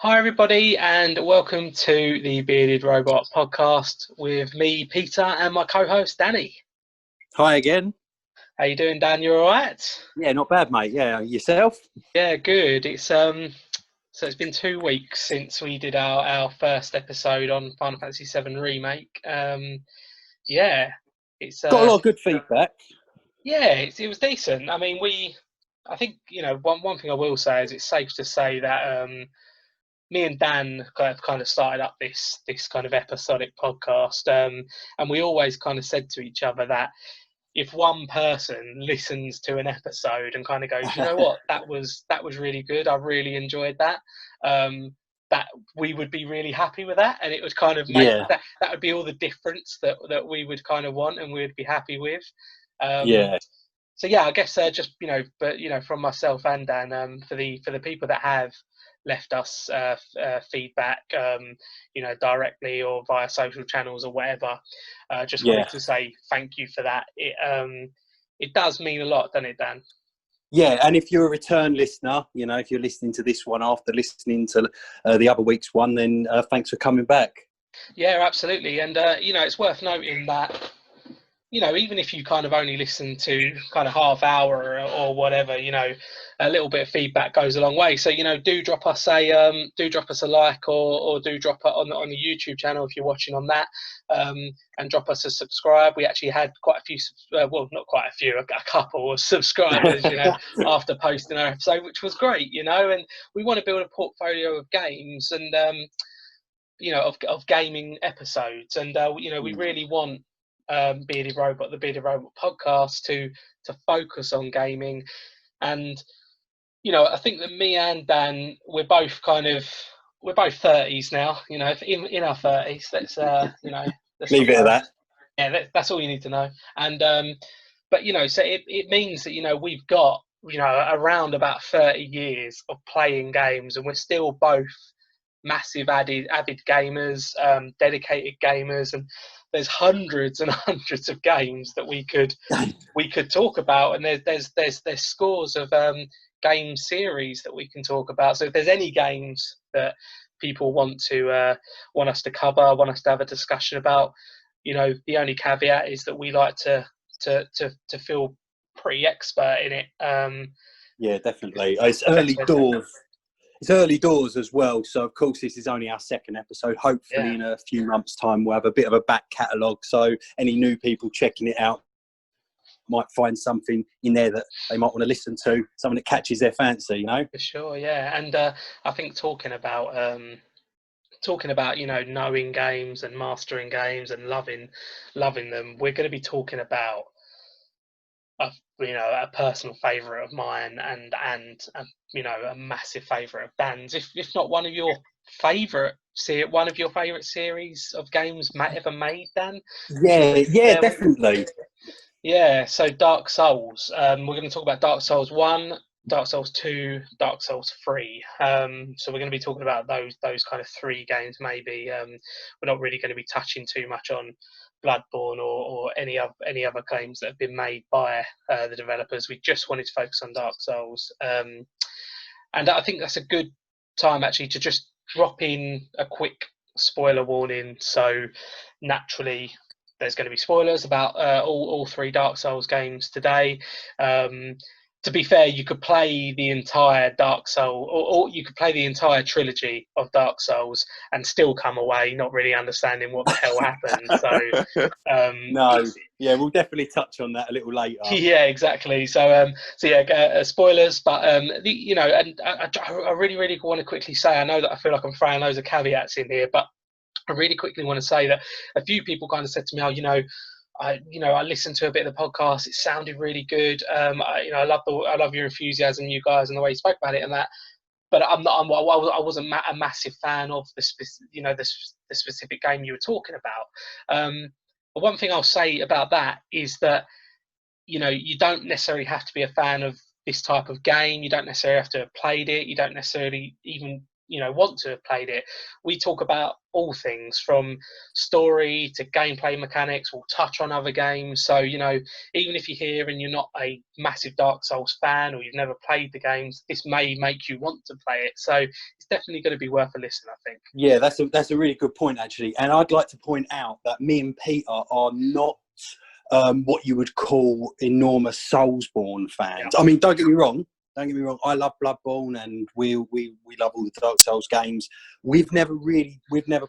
Hi, everybody, and welcome to the Bearded Robot podcast with me, Peter, and my co-host, Danny. Hi again. How you doing, Dan? You all right? Yeah, not bad, mate. Yeah, yourself? Yeah, good. So it's been 2 weeks since we did our first episode on Final Fantasy VII Remake. Yeah, it's Got a lot of good feedback. yeah, it was decent. I mean, I think one thing I will say is it's safe to say that me and Dan have kind of started up this kind of episodic podcast, and we always kind of said to each other that if one person listens to an episode and kind of goes, you know what, that was really good, I really enjoyed that, that we would be really happy with that, and it would kind of make Yeah, that would be all the difference that we would kind of want and we would be happy with. yeah, So yeah, I guess just but from myself and Dan, for the people that have left us feedback, directly or via social channels or whatever, just yeah, wanted to say thank you for that. It does mean a lot, doesn't it, Dan? yeah. And if you're a return listener, if you're listening to this one after listening to the other week's one, then thanks for coming back. Yeah, absolutely. And it's worth noting that even if you kind of only listen to kind of half hour or whatever, a little bit of feedback goes a long way. So, do drop us a like, or do drop it on the YouTube channel if you're watching on that, and drop us a subscribe. We actually had quite a few, well, not quite a few, a couple of subscribers, after posting our episode, which was great, and we want to build a portfolio of games and, of gaming episodes. And, we really want the Bearded Robot podcast to focus on gaming. And I think that me and Dan, we're both 30s now, in our 30s. Let's let's Leave not it at go. that. Yeah, that's all you need to know. And but so it means that we've got around about 30 years of playing games, and we're still both massive avid gamers, dedicated gamers, and there's hundreds and hundreds of games that we could talk about, and there's scores of game series that we can talk about. So if there's any games that people want us to cover, want us to have a discussion about, the only caveat is that we like to feel pretty expert in it. Yeah, definitely. It's early doors. It's early doors as well. So, of course, this is only our second episode. Hopefully, in a few months' time, we'll have a bit of a back catalogue. So any new people checking it out might find something in there that they might want to listen to, something that catches their fancy, For sure, yeah. And I think talking about knowing games and mastering games and loving them, we're going to be talking about a personal favourite of mine, and a massive favourite of Dan's, if not one of your favourite series of games ever made, Dan. Yeah, definitely. Yeah, so Dark Souls. We're going to talk about Dark Souls 1, Dark Souls 2, Dark Souls 3. So we're going to be talking about those kind of three games maybe. We're not really going to be touching too much on Bloodborne or any other games that have been made by the developers. We just wanted to focus on Dark Souls. And I think that's a good time actually to just drop in a quick spoiler warning. So naturally, there's going to be spoilers about all three Dark Souls games today. To be fair, you could play the entire Dark Soul, or you could play the entire trilogy of Dark Souls and still come away not really understanding what the hell happened. So no, yeah, we'll definitely touch on that a little later. Yeah, exactly. So yeah, spoilers, but and I really, really want to quickly say, I know that I feel like I'm throwing loads of caveats in here, but I really quickly want to say that a few people kind of said to me, "Oh, I listened to a bit of the podcast. It sounded really good. I love your enthusiasm, you guys, and the way you spoke about it and that. But I'm not. I wasn't a massive fan of the specific game you were talking about. But one thing I'll say about that is that you don't necessarily have to be a fan of this type of game. You don't necessarily have to have played it. You don't necessarily even want to have played it. We talk about all things from story to gameplay mechanics. We'll touch on other games. So, even if you're here and you're not a massive Dark Souls fan or you've never played the games, this may make you want to play it. So it's definitely going to be worth a listen, I think. Yeah, that's a really good point, actually. And I'd like to point out that me and Peter are not what you would call enormous Soulsborne fans. Yeah. I mean, don't get me wrong. I love Bloodborne, and we love all the Dark Souls games. We've never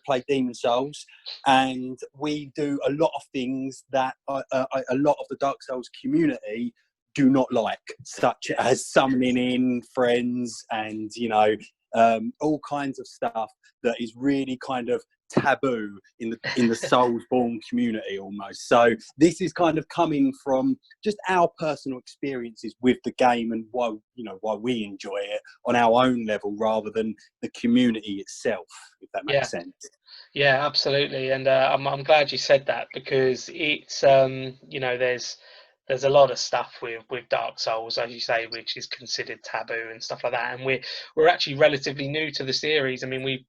played Demon Souls, and we do a lot of things that a lot of the Dark Souls community do not like, such as summoning in friends and all kinds of stuff that is really kind of taboo in the Soulsborne community almost. So this is kind of coming from just our personal experiences with the game and why we enjoy it on our own level rather than the community itself, if that makes sense. Yeah, absolutely. And I'm glad you said that, because it's there's a lot of stuff with Dark Souls, as you say, which is considered taboo and stuff like that. And we're actually relatively new to the series. I mean, we've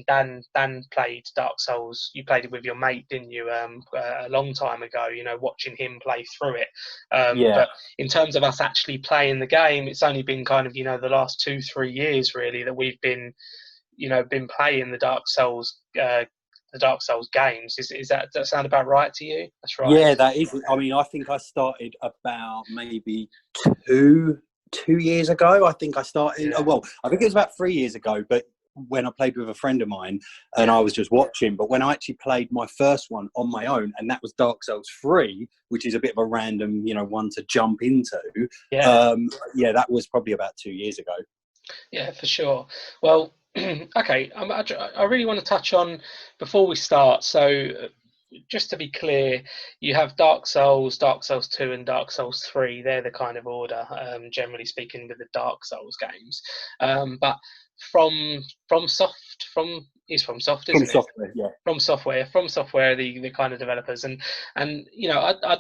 Dan played Dark Souls. You played it with your mate, didn't you? A long time ago. Watching him play through it. But in terms of us actually playing the game, it's only been kind of the last 2-3 years really that we've been playing the Dark Souls games. Does that sound about right to you? That's right. Yeah, that is. I mean, I think I started about maybe two years ago. I think I started. Yeah. Well, I think it was about 3 years ago, but when I played with a friend of mine and I was just watching. But when I actually played my first one on my own, and that was Dark Souls 3, which is a bit of a random, one to jump into. That was probably about 2 years ago. Yeah, for sure. Well, okay. I really want to touch on before we start. So, just to be clear, you have Dark Souls 2, and Dark Souls 3. They're the kind of order, generally speaking, with the Dark Souls games. But from Soft, from Soft, isn't it? Software, yeah. From Software, the kind of developers, and I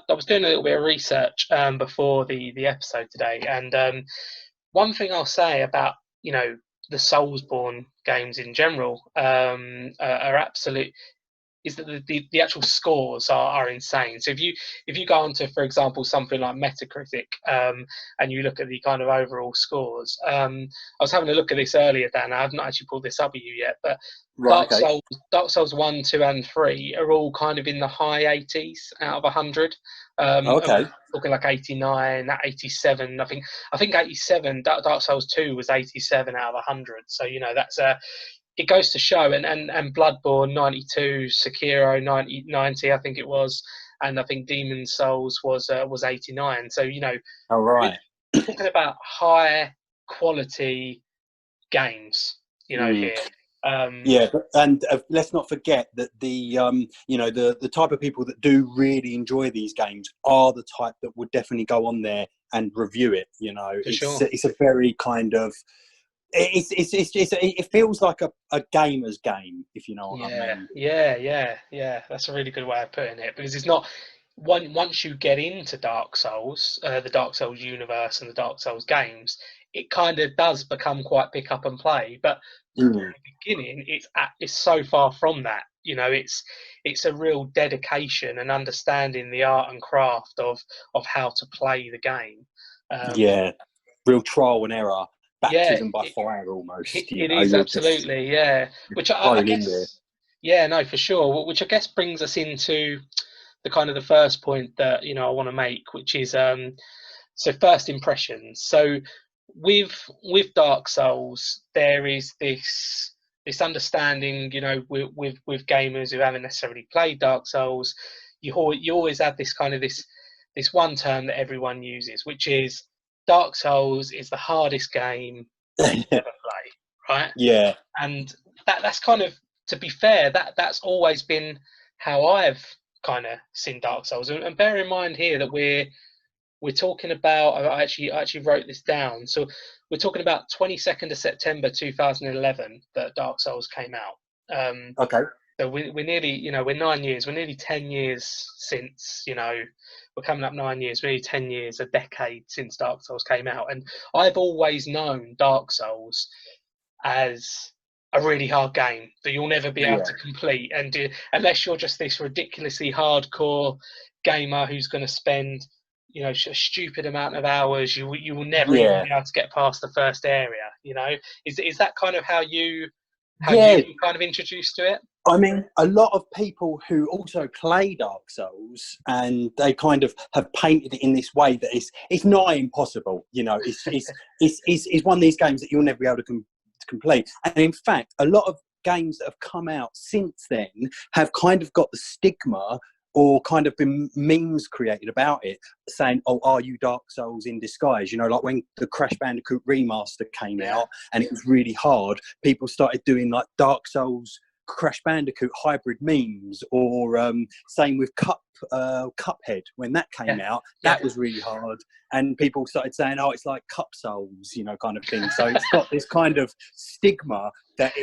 was doing a little bit of research before the episode today, and one thing I'll say about the Soulsborne games in general are absolute is that the actual scores are insane. So if you go onto, for example, something like Metacritic, and you look at the kind of overall scores, I was having a look at this earlier, Dan. I haven't actually pulled this up with you yet, but Right, Dark Souls 1, 2, and 3 are all kind of in the high 80s out of 100. Okay. Talking like 89, 87. I think 87. Dark Souls 2 was 87 out of 100. So that's it goes to show. And Bloodborne 92, Sekiro 90, I think it was, and I think Demon Souls was 89. So all right. we're talking about high quality games. Here. And let's not forget that the type of people that do really enjoy these games are the type that would definitely go on there and review it. It's a very kind of it feels like a gamer's game, if you know what I mean. Yeah. That's a really good way of putting it, because it's not once you get into Dark Souls, the Dark Souls universe and the Dark Souls games, it kind of does become quite pick up and play. But from the beginning, it's so far from that. It's a real dedication and understanding the art and craft of how to play the game. Real trial and error, baptism by fire almost. It is absolutely, Which I guess, no, for sure. Which I guess brings us into the kind of the first point that I want to make, which is so first impressions. So with Dark Souls, there is this understanding, with gamers who haven't necessarily played Dark Souls. You always have this kind of this one term that everyone uses, which is Dark Souls is the hardest game you ever play, right? Yeah. And that's kind of, to be fair, that's always been how I've kind of seen Dark Souls. And bear in mind here that we're talking about, I actually wrote this down. So we're talking about 22nd of September 2011 that Dark Souls came out. Okay. So we're nearly, we're 9 years. We're nearly 10 years since, we're coming up 9 years. We're nearly 10 years, a decade since Dark Souls came out. And I've always known Dark Souls as a really hard game that you'll never be able to complete, and unless you're just this ridiculously hardcore gamer who's going to spend, you know, a stupid amount of hours, you will never even be able to get past the first area. You know, is that kind of how you kind of introduced to it? I mean, a lot of people who also play Dark Souls, and they kind of have painted it in this way that it's nigh impossible. You know, it's one of these games that you'll never be able to complete. And in fact, a lot of games that have come out since then have kind of got the stigma, or kind of been memes created about it, saying, "Oh, are you Dark Souls in disguise?" You know, like when the Crash Bandicoot remaster came out and it was really hard, people started doing like Dark Souls Crash Bandicoot hybrid memes, or same with Cuphead when that came out. That was really hard, and people started saying, "Oh, it's like Cup Souls," you know, kind of thing. So it's got this kind of stigma that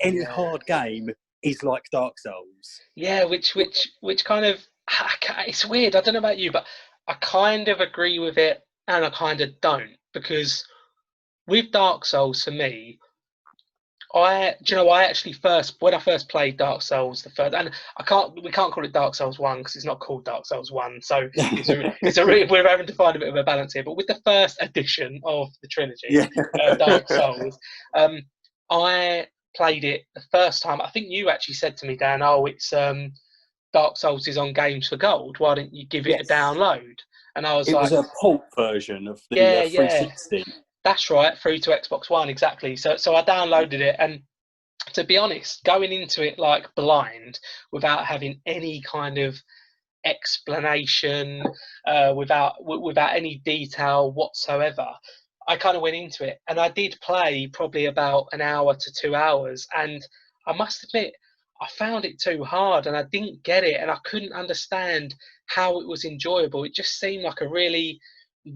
any hard game is like Dark Souls. Yeah, which kind of, it's weird. I don't know about you, but I kind of agree with it, and I kind of don't, because with Dark Souls, for me, I actually when I first played Dark Souls, and we can't call it Dark Souls 1 because it's not called Dark Souls 1, so we're having to find a bit of a balance here. But with the first edition of the trilogy, Dark Souls, I played it the first time. I think you actually said to me, Dan, "Oh, it's Dark Souls is on Games for Gold. Why don't you give it a download?" And I was it like, was a port version of the 360. That's right, through to Xbox One, exactly. So I downloaded it, and to be honest, going into it like blind, without having any kind of explanation, without any detail whatsoever, I kind of went into it, and I did play probably about an hour to 2 hours, and I must admit, I found it too hard, and I didn't get it, and I couldn't understand how it was enjoyable. It just seemed like a really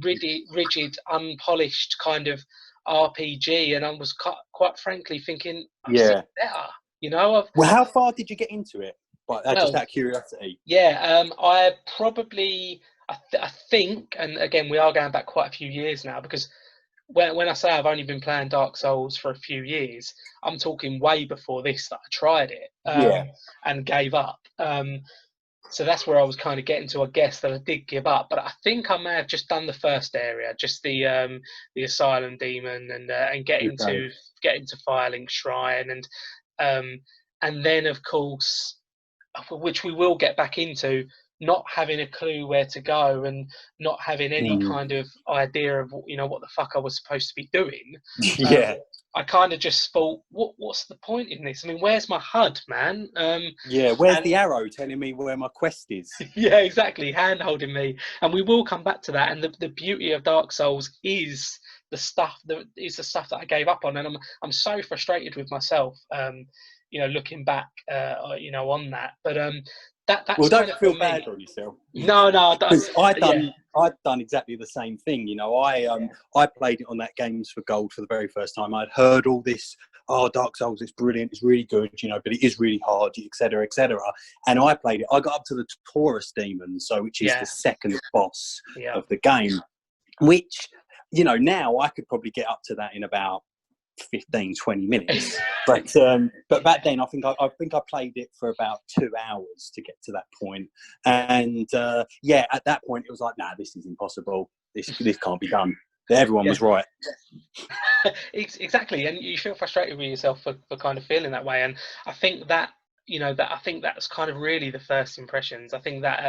rigid, unpolished kind of RPG, and I was quite frankly thinking, I've seen better. You know, well, how far did you get into it? Just out of curiosity. Yeah, I probably, I think, and again, we are going back quite a few years now, because when I say I've only been playing Dark Souls for a few years, I'm talking way before this that I tried it and gave up. So that's where I was kind of getting to. I guess that I did give up, but I think I may have just done the first area, just the Asylum Demon, and get into Firelink Shrine, and then of course, which we will get back into, not having a clue where to go and not having any kind of idea of, you know, what the fuck I was supposed to be doing. I kind of just thought, what's the point in this? I mean, where's my HUD, man? Where's the arrow telling me where my quest is? Yeah, exactly, hand holding me. And we will come back to that. And the beauty of Dark Souls is the stuff that I gave up on, and I'm so frustrated with myself. You know, looking back, you know, on that. But that's well, don't kind of feel bad on yourself. No, because I'd done exactly the same thing. You know, I played it on that Games for Gold for the very first time. I'd heard all this, "Oh, Dark Souls is brilliant, it's really good, you know, but it is really hard, etc., etc." And I played it. I got up to the Taurus Demon, which is the second boss of the game, which, you know, now I could probably get up to that in about 15-20 minutes, but back then I think I played it for about 2 hours to get to that point. And at that point it was like, nah, this is impossible, this can't be done. Everyone was right. Exactly, and you feel frustrated with yourself for kind of feeling that way. And I think that, you know, I think that's kind of really the first impressions. I think that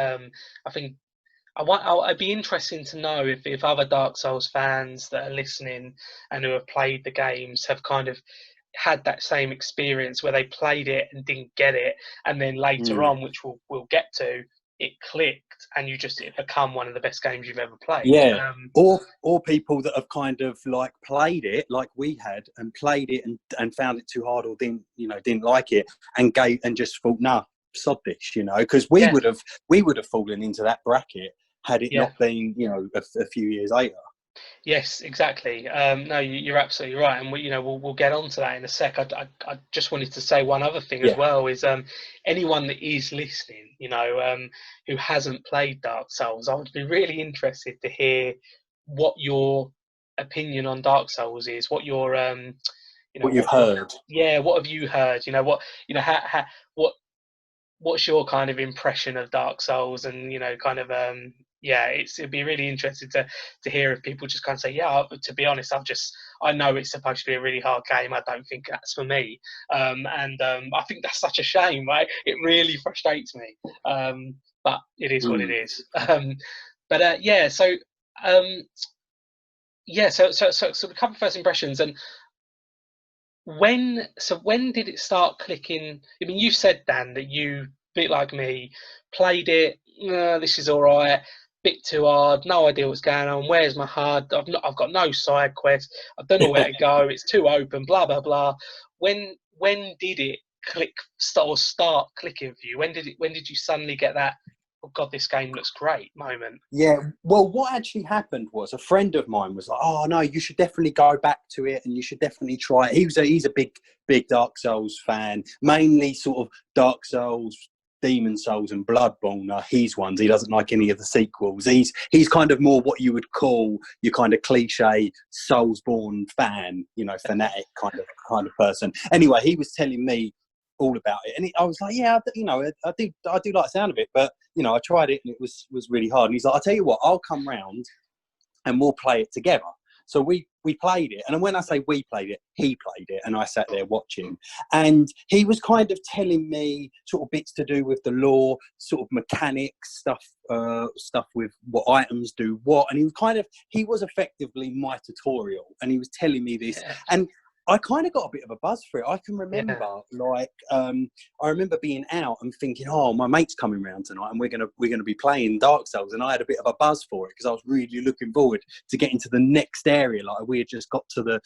I'd be interesting to know if other Dark Souls fans that are listening and who have played the games have kind of had that same experience where they played it and didn't get it, and then later on, which we'll get to, it clicked and it become one of the best games you've ever played. Or people that have kind of like played it like we had, and played it and found it too hard, or didn't like it, and just thought, nah, sod this, you know, because we would have fallen into that bracket had it not been, you know, a few years later. Yes, exactly. No, you're absolutely right, and we'll get on to that in a sec. I just wanted to say one other thing as well, is anyone that is listening, you know, who hasn't played Dark Souls, I would be really interested to hear what your opinion on Dark Souls is, what your You know, What you've heard. yeah, what have you heard? You know, what what's your kind of impression of Dark Souls? And you know, kind of yeah, it'd be really interesting to hear if people just kind of say, yeah, to be honest, I know it's supposed to be a really hard game. I don't think that's for me. And I think that's such a shame, right? It really frustrates me. But it is what it is. But yeah, so yeah, so we cover first impressions. And when did it start clicking? I mean, you said, Dan, that you, bit like me, played it. This is all right. Bit too hard. No idea what's going on. Where's my HUD? I've got no side quest. I don't know where to go. It's too open. Blah blah blah. When did it click? Start clicking for you? When did you suddenly get that? Oh God, this game looks great moment. Yeah, well, what actually happened was a friend of mine was like, "Oh no, you should definitely go back to it, and you should definitely try it." He's a big Dark Souls fan, mainly sort of Dark Souls, Demon Souls, and Bloodborne are his ones. He doesn't like any of the sequels. He's kind of more what you would call your kind of cliche Soulsborne fan, you know, fanatic kind of person. Anyway, he was telling me all about it, and I was like, yeah, you know, I do like the sound of it, but you know, I tried it and it was really hard. And he's like, I'll tell you what, I'll come round and we'll play it together. So we played it, and when I say we played it, he played it, and I sat there watching. And he was kind of telling me sort of bits to do with the lore, sort of mechanics stuff with what items do what, and he was effectively my tutorial, and he was telling me this, and I kind of got a bit of a buzz for it. I can remember, like, I remember being out and thinking, "Oh, my mate's coming round tonight, and we're gonna be playing Dark Souls." And I had a bit of a buzz for it because I was really looking forward to getting to the next area. Like we had just got to the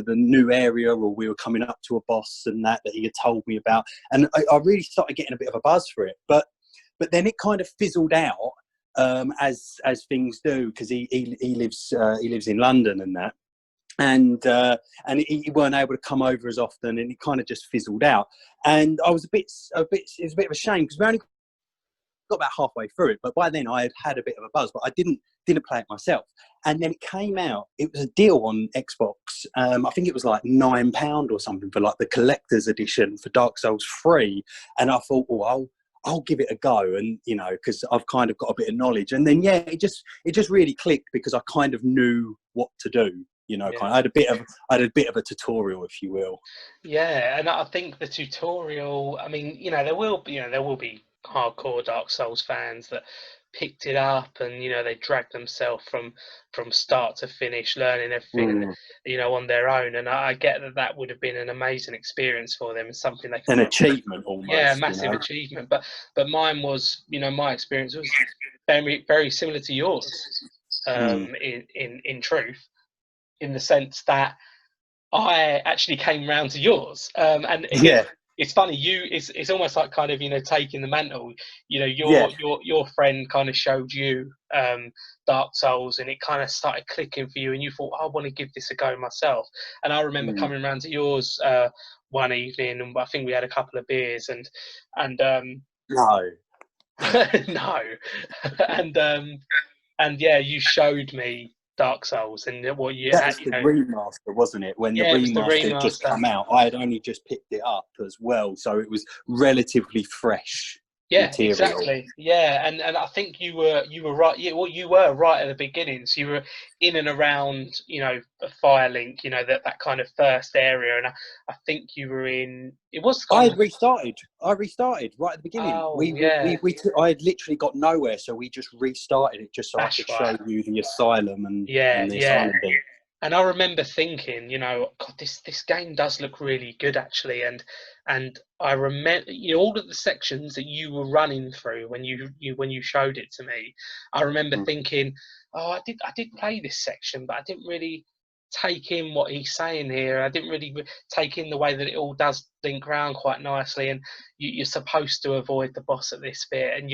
new area, or we were coming up to a boss and that he had told me about, and I really started getting a bit of a buzz for it. But then it kind of fizzled out, as things do, because he lives in London and that. And he weren't able to come over as often, and it kind of just fizzled out. And I was it was a bit of a shame because we only got about halfway through it, but by then I had a bit of a buzz, but I didn't play it myself. And then it came out, it was a deal on Xbox. I think it was like £9 or something for like the collector's edition for Dark Souls 3. And I thought, oh, I'll give it a go, and you know, because I've kind of got a bit of knowledge. And then yeah, it just really clicked because I kind of knew what to do. You know, I had a bit of a tutorial, if you will. Yeah, and I think the tutorial, I mean, you know, there will be hardcore Dark Souls fans that picked it up and, you know, they dragged themselves from start to finish, learning everything, you know, on their own. And I get that would have been an amazing experience for them, and something they could An achievement almost. Yeah, massive achievement. But mine was, you know, my experience was very, very similar to yours, in truth, in the sense that I actually came round to yours. And again, it's funny. It's almost like kind of, you know, taking the mantle. You know, your friend kind of showed you Dark Souls, and it kind of started clicking for you, and you thought, I want to give this a go myself. And I remember coming round to yours one evening, and I think we had a couple of beers, and no, no, and yeah, you showed me Dark Souls and what you that had, was the remaster, wasn't it? When the it was the remaster had just come out, I had only just picked it up as well, so it was relatively fresh material. Exactly. Yeah, and I think you were right. Yeah, well, you were right at the beginning. So you were in and around, you know, Firelink, you know, that kind of first area, and I think you were in. It was. I restarted right at the beginning. Oh, I had literally got nowhere, so we just restarted it just so I could show you the asylum and the asylum thing. And I remember thinking, you know, God, this game does look really good actually, and I remember, you know, all of the sections that you were running through when you showed it to me. I remember thinking, oh, I did play this section, but I didn't really take in what he's saying here. I didn't really take in the way that it all does link around quite nicely, and you're supposed to avoid the boss at this bit, and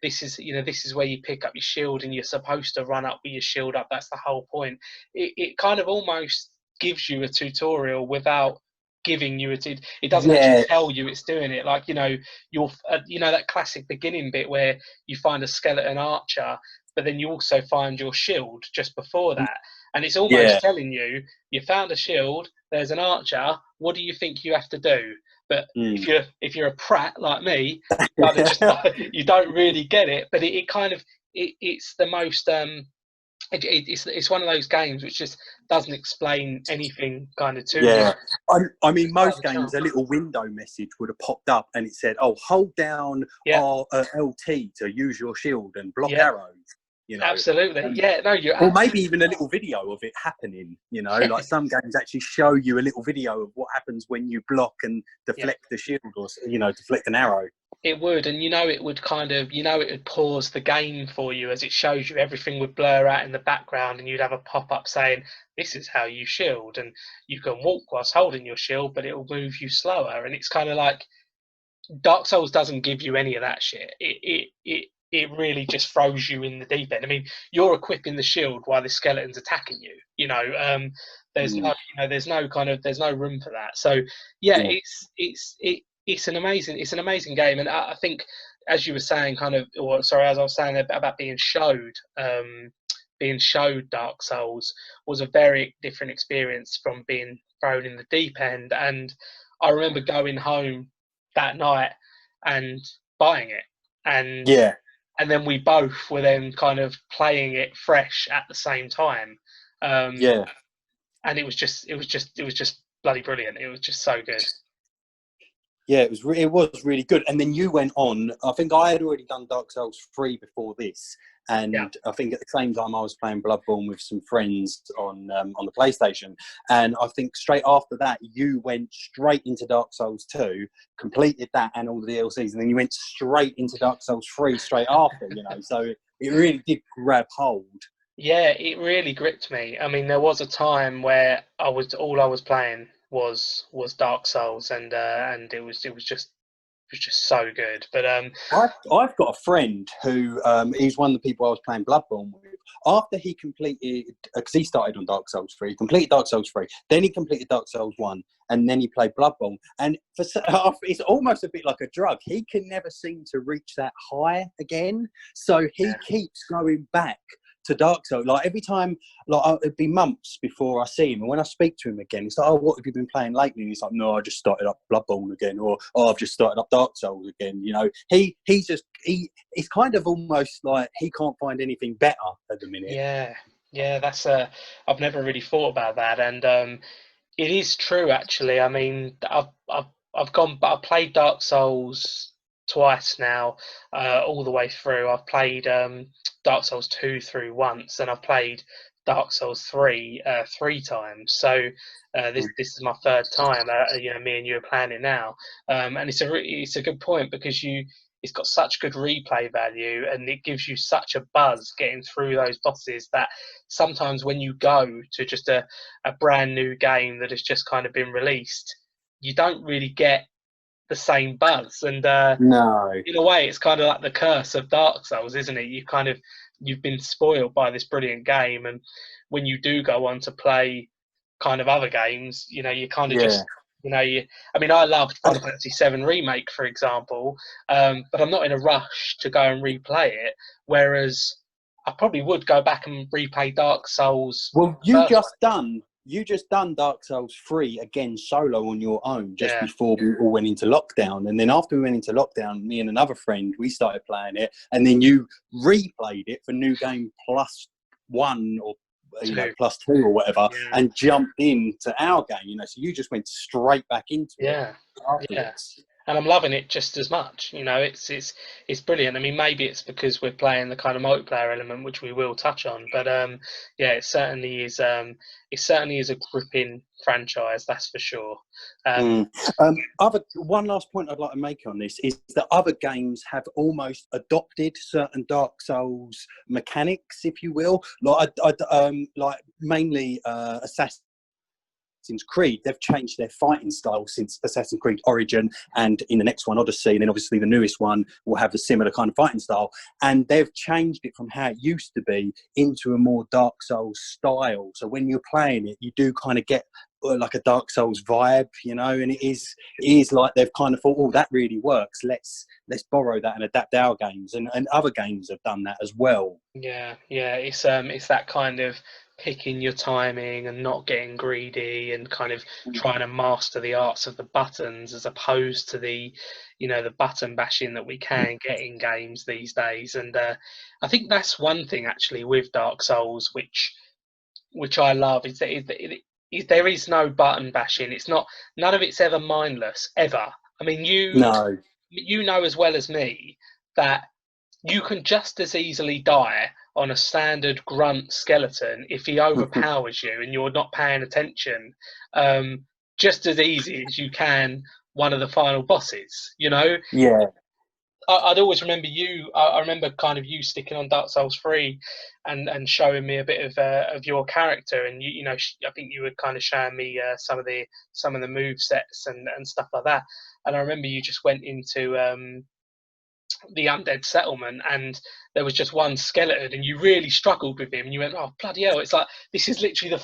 this is where you pick up your shield, and you're supposed to run up with your shield up. That's the whole point. It kind of almost gives you a tutorial without giving you it doesn't actually tell you it's doing it. Like, you know, that classic beginning bit where you find a skeleton archer, but then you also find your shield just before that. And it's almost telling you, you found a shield, there's an archer. What do you think you have to do? But if you're a prat like me, you kind of just you don't really get it. But it kind of it's the most it's one of those games which just doesn't explain anything kind of to you. I mean, most games, a little window message would have popped up and it said, "Oh, hold down LT to use your shield and block arrows." You know, absolutely. No, you're. Or maybe even a little video of it happening. You know, like some games actually show you a little video of what happens when you block and deflect the shield, or deflect an arrow. It would, and it would kind of, it would pause the game for you as it shows you. Everything would blur out in the background, and you'd have a pop-up saying, "This is how you shield," and you can walk whilst holding your shield, but it will move you slower. And it's kind of like Dark Souls doesn't give you any of that shit. It really just throws you in the deep end. I mean, you're equipping the shield while the skeleton's attacking you. There's no, there's no room for that. So it's an amazing game, and I think, as you were saying, as I was saying about being showed Dark Souls was a very different experience from being thrown in the deep end. And I remember going home that night and buying it, and then we both were then kind of playing it fresh at the same time. And it was just bloody brilliant. It was just so good. Yeah, it was really good. And then you went on. I think I had already done Dark Souls 3 before this, and I think at the same time I was playing Bloodborne with some friends on the PlayStation. And I think straight after that, you went straight into Dark Souls 2, completed that and all the DLCs, and then you went straight into Dark Souls 3 straight after. So it really did grab hold. Yeah, it really gripped me. I mean, there was a time where all I was playing was Dark Souls, and it was just so good. But I've got a friend who he's one of the people I was playing Bloodborne with. After he completed, because he started on Dark Souls 3, he completed Dark Souls 3, then he completed Dark Souls 1, and then he played Bloodborne. And it's almost a bit like a drug. He can never seem to reach that high again, so he keeps going back to Dark Souls. Like every time, it'd be months before I see him, and when I speak to him again, it's like, "Oh, what have you been playing lately?" And he's like, "No, I just started up Bloodborne again," or "Oh, I've just started up Dark Souls again." It's kind of almost like he can't find anything better at the minute. Yeah, that's I've never really thought about that, and it is true actually. I mean, I've played Dark Souls twice now, all the way through. I've played Dark Souls 2 through once, and I've played Dark Souls 3 three times. So this is my third time. Me and you are playing it now, and it's a good point, because it's got such good replay value, and it gives you such a buzz getting through those bosses that sometimes when you go to just a brand new game that has just kind of been released, you don't really get the same buzz. And no, in a way, it's kind of like the curse of Dark Souls, isn't it? You've been spoiled by this brilliant game, and when you do go on to play kind of other games, you kind of just I mean, I loved Final Fantasy VII Remake, for example, but I'm not in a rush to go and replay it, whereas I probably would go back and replay Dark Souls. Well, you just done Dark Souls 3 again solo on your own just before we all went into lockdown. And then after we went into lockdown, me and another friend, we started playing it. And then you replayed it for New Game +1 or +2 or whatever, and jumped into our game, so you just went straight back into it. And I'm loving it just as much. It's brilliant. I mean, maybe it's because we're playing the kind of multiplayer element, which we will touch on. But it certainly is. It certainly is a gripping franchise, that's for sure. One last point I'd like to make on this is that other games have almost adopted certain Dark Souls mechanics, if you will. Like mainly Assassin's Creed. They've changed their fighting style since Assassin's Creed Origin, and in the next one, Odyssey, and then obviously the newest one will have a similar kind of fighting style, and they've changed it from how it used to be into a more Dark Souls style. So when you're playing it, you do kind of get like a Dark Souls vibe, and it is like they've kind of thought, "Oh, that really works, let's borrow that and adapt our games," and other games have done that as well. It's that kind of picking your timing and not getting greedy and kind of trying to master the arts of the buttons, as opposed to the, the button bashing that we can get in games these days. And I think that's one thing actually with Dark Souls, which I love, is that there is no button bashing. It's not, none of it's ever mindless, ever. I mean, No. you know as well as me that you can just as easily die on a standard grunt skeleton if he overpowers you and you're not paying attention, just as easy as you can one of the final bosses. Yeah. I'd always remember you. I remember kind of you sticking on Dark Souls 3, and showing me a bit of your character, and I think you were kind of showing me some of the move sets and stuff like that. And I remember you just went into the undead settlement, and there was just one skeleton, and you really struggled with him, and you went, "Oh bloody hell!" It's like, this is literally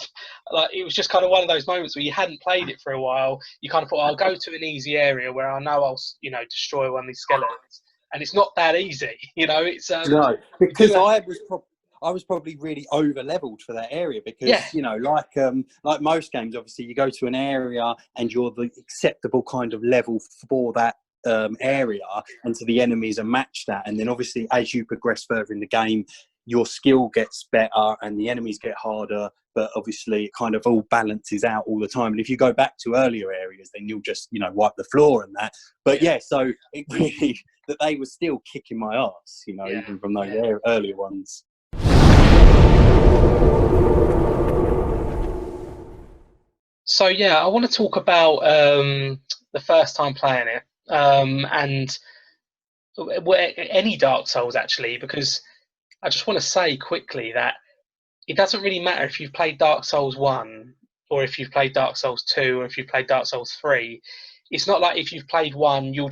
like, it was just kind of one of those moments where you hadn't played it for a while. You kind of thought, "I'll go to an easy area where I know I'll destroy one of these skeletons," and it's not that easy. It's No, because I was probably really over leveled for that area, yeah, because like most games, obviously you go to an area and you're the acceptable kind of level for that area, and so the enemies are matched that, and then obviously as you progress further in the game, your skill gets better and the enemies get harder, but obviously it kind of all balances out all the time. And if you go back to earlier areas, then you'll just wipe the floor and that. But so it really, that they were still kicking my ass, even from those earlier ones. So I want to talk about the first time playing it, and any Dark Souls actually, because I just want to say quickly that it doesn't really matter if you've played Dark Souls 1, or if you've played Dark Souls 2, or if you've played Dark Souls 3. It's not like if you've played 1, you'll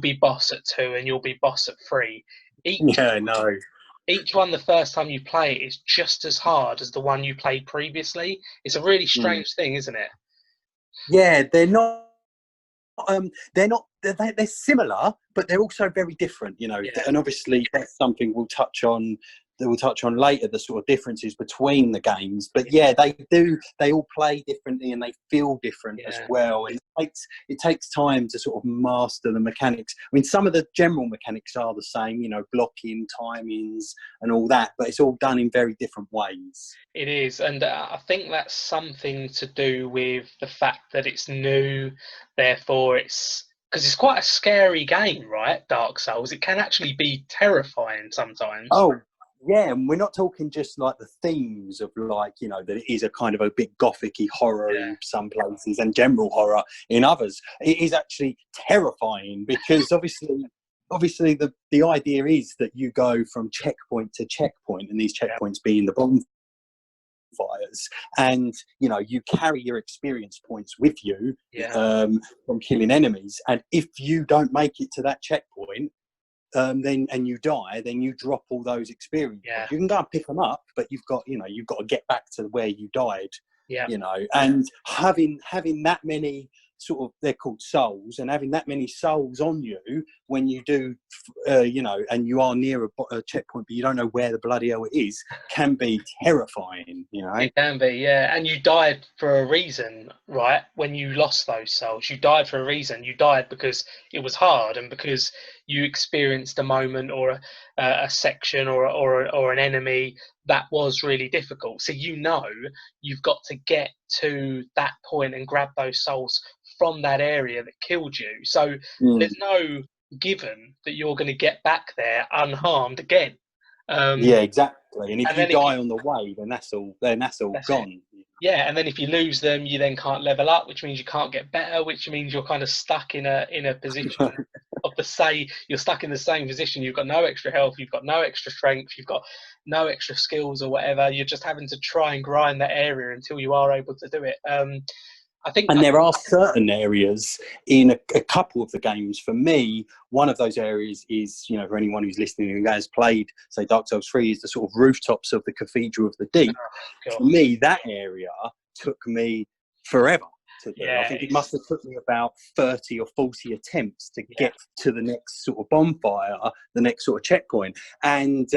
be boss at 2 and you'll be boss at 3. Each one, the first time you play it, is just as hard as the one you played previously. It's a really strange thing, isn't it? Yeah, they're not. They're similar, but they're also very different. And obviously that's something we'll touch on later, the sort of differences between the games. But they all play differently and they feel different as well, and it takes time to sort of master the mechanics. I mean, some of the general mechanics are the same, blocking, timings and all that, but it's all done in very different ways. It is, and I think that's something to do with the fact that it's new. Therefore, because it's quite a scary game, right? Dark Souls. It can actually be terrifying sometimes. Oh, yeah, and we're not talking just like the themes of that it is a kind of a bit gothic-y horror in some places and general horror in others. It is actually terrifying, because obviously the idea is that you go from checkpoint to checkpoint, and these checkpoints being the bonfires, and you carry your experience points with you from killing enemies, and if you don't make it to that checkpoint, then you die, then you drop all those experience points. You can go and pick them up, but you've got to get back to where you died. And having that many sort of, they're called souls, and having that many souls on you when you do and you are near a checkpoint but you don't know where the bloody hell it is, can be terrifying. It can be, and you died for a reason, right? When you lost those souls, you died for a reason. You died because it was hard, and because you experienced a moment or a section or an enemy that was really difficult. So you've got to get to that point and grab those souls from that area that killed you. So there's no given that you're going to get back there unharmed again. Exactly. And if you die on the way, then that's all gone. Yeah, and then if you lose them, you then can't level up, which means you can't get better, which means you're kind of stuck in a position you're stuck in the same position. You've got no extra health, you've got no extra strength, you've got no extra skills or whatever. You're just having to try and grind that area until you are able to do it. There are certain areas in a couple of the games. For me, one of those areas is, for anyone who's listening who has played, say, Dark Souls 3, is the sort of rooftops of the Cathedral of the Deep. For me, that area took me forever. to do. I Yeah, think it must have took me about 30 or 40 attempts to get to the next sort of bonfire, the next sort of checkpoint. And,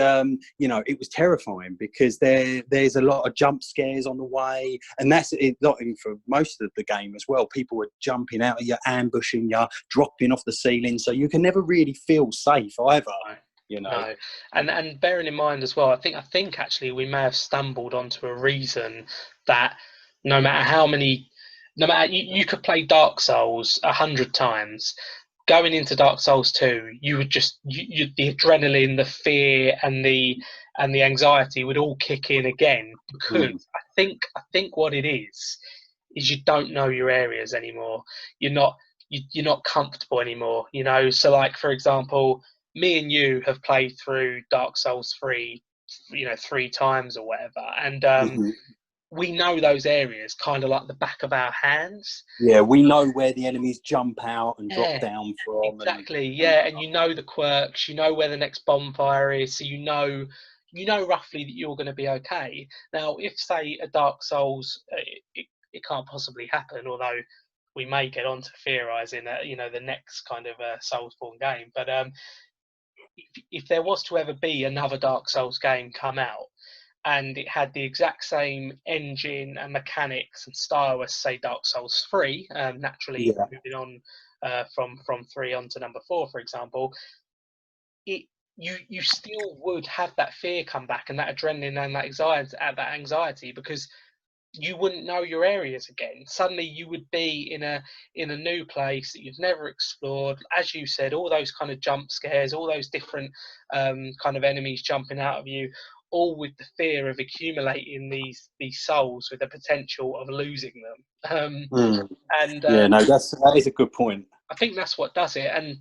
you know, it was terrifying because there's a lot of jump scares on the way. And that's it, not even for most of the game as well. People were jumping out of you, ambushing you, dropping off the ceiling. So you can never really feel safe either. You know. No, and bearing in mind as well, I think actually we may have stumbled onto a reason that no matter how many, no matter you could play Dark Souls 100 times, going into Dark Souls 2, you would just the adrenaline, the fear, and the anxiety would all kick in again because I think what it is you don't know your areas anymore. You're not comfortable anymore. You know, so like for example, me and you have played through Dark Souls 3, you know, 3 times or whatever, and we know those areas kind of like the back of our hands. Yeah, we know where the enemies jump out and drop down from. Exactly. And you know the quirks. You know where the next bonfire is, so you know roughly that you're going to be okay. Now, if say a Dark Souls, it can't possibly happen, although we may get on to theorising, you know, the next kind of Soulsborne game, but if there was to ever be another Dark Souls game come out and it had the exact same engine and mechanics and style as say Dark Souls 3, naturally moving on from 3 on to number 4, for example, you still would have that fear come back and that adrenaline and that anxiety because you wouldn't know your areas again. Suddenly you would be in a new place that you've never explored. As you said, all those kind of jump scares, all those different kind of enemies jumping out of you, all with the fear of accumulating these souls with the potential of losing them. That is a good point. I think that's what does it. And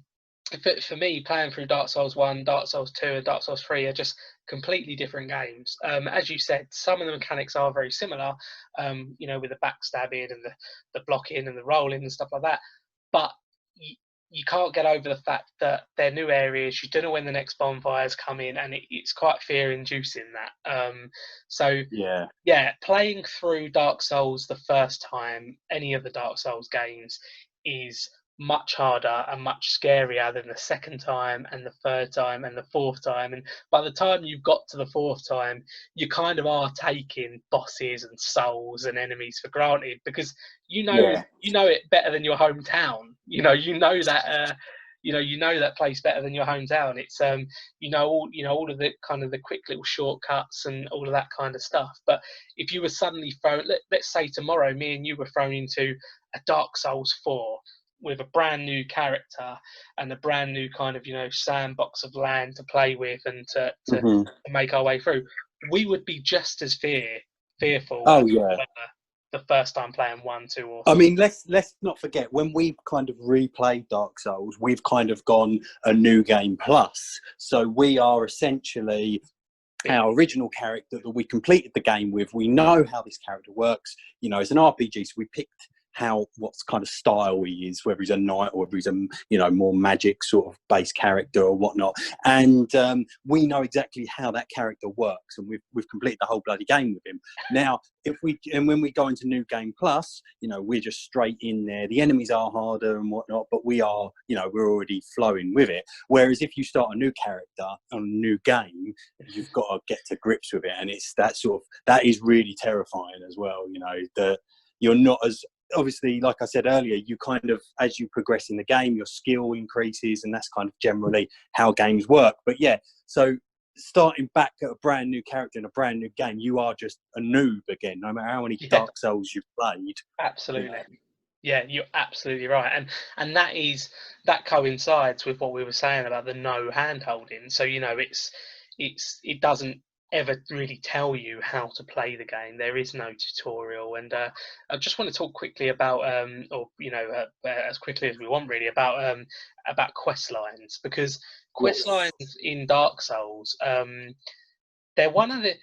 for me, playing through Dark Souls 1, Dark Souls 2, and Dark Souls 3 are just completely different games. As you said, some of the mechanics are very similar, you know, with the backstabbing and the blocking and the rolling and stuff like that. But you can't get over the fact that they're new areas. You don't know when the next bonfires come in, and it's quite fear-inducing that. Playing through Dark Souls the first time, any of the Dark Souls games, is much harder and much scarier than the second time and the third time and the fourth time. And by the time you've got to the fourth time, you kind of are taking bosses and souls and enemies for granted because you know it better than your hometown. You know that place better than your hometown. It's all of the kind of the quick little shortcuts and all of that kind of stuff. But if you were suddenly thrown, let's say tomorrow, me and you were thrown into a Dark Souls 4 with a brand new character and a brand new kind of, you know, sandbox of land to play with and to make our way through, we would be just as fearful as we were the first time playing 1, 2, or 3. I mean, let's not forget, when we've kind of replayed Dark Souls, we've kind of gone a new game plus. So we are essentially our original character that we completed the game with. We know how this character works. You know, it's an RPG, so we picked what kind of style he is, whether he's a knight or whether he's a, you know, more magic sort of base character or whatnot, and we know exactly how that character works, and we've completed the whole bloody game with him. Now when we go into New Game Plus, you know, we're just straight in there. The enemies are harder and whatnot, but we are, you know, we're already flowing with it. Whereas if you start a new character on a new game, you've got to get to grips with it, and it's that is really terrifying as well. You know, that you're not as, obviously, like I said earlier, you kind of, as you progress in the game, your skill increases, and that's kind of generally how games work. But yeah, so starting back at a brand new character in a brand new game, you are just a noob again, no matter how many Dark Souls you've played. Absolutely. You know. Yeah, you're absolutely right, and that coincides with what we were saying about the no hand holding. So, you know, it doesn't ever really tell you how to play the game. There is no tutorial, and I just want to talk quickly about as quickly as we want really about quest lines, because quest lines in Dark Souls, they're one of the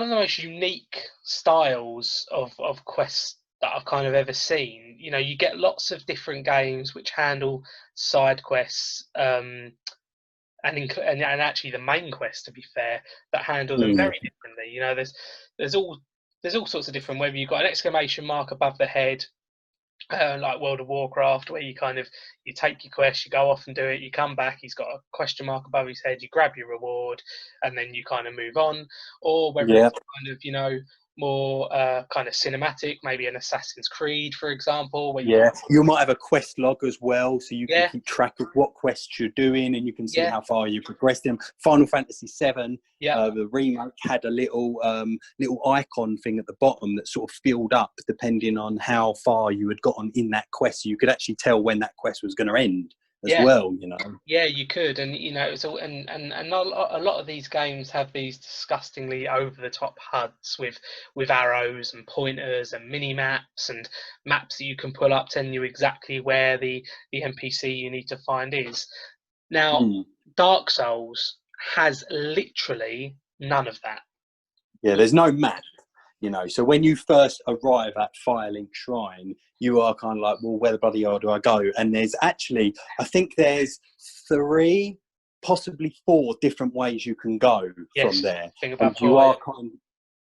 most unique styles of quests that I've kind of ever seen. You know, you get lots of different games which handle side quests, and actually the main quest, to be fair, that handle them very differently. You know, there's all sorts of different, whether you've got an exclamation mark above the head like World of Warcraft, where you take your quest, you go off and do it, you come back, he's got a question mark above his head, you grab your reward, and then you kind of move on. Or whether Yeah. it's kind of, more kind of cinematic, maybe an Assassin's Creed, for example, where Yeah, you might have a quest log as well, so you can yeah, keep track of what quests you're doing, and you can see yeah, how far you progressed them. Final Fantasy VII, yeah, the remake, had a little icon thing at the bottom that sort of filled up depending on how far you had gotten in that quest. So you could actually tell when that quest was going to end as yeah. well. Yeah, you could, and it's all, and a lot of these games have these disgustingly over the top HUDs with arrows and pointers and mini maps and maps that you can pull up telling you exactly where the NPC you need to find is. Now, Mm. Dark Souls has literally none of that. Yeah, there's no map. So when you first arrive at Firelink Shrine, you are kind of like, well, where the bloody hell do I go? And there's actually, I think there's 3, possibly 4 different ways you can go from Yes, there. thing And about you poor, are kind of,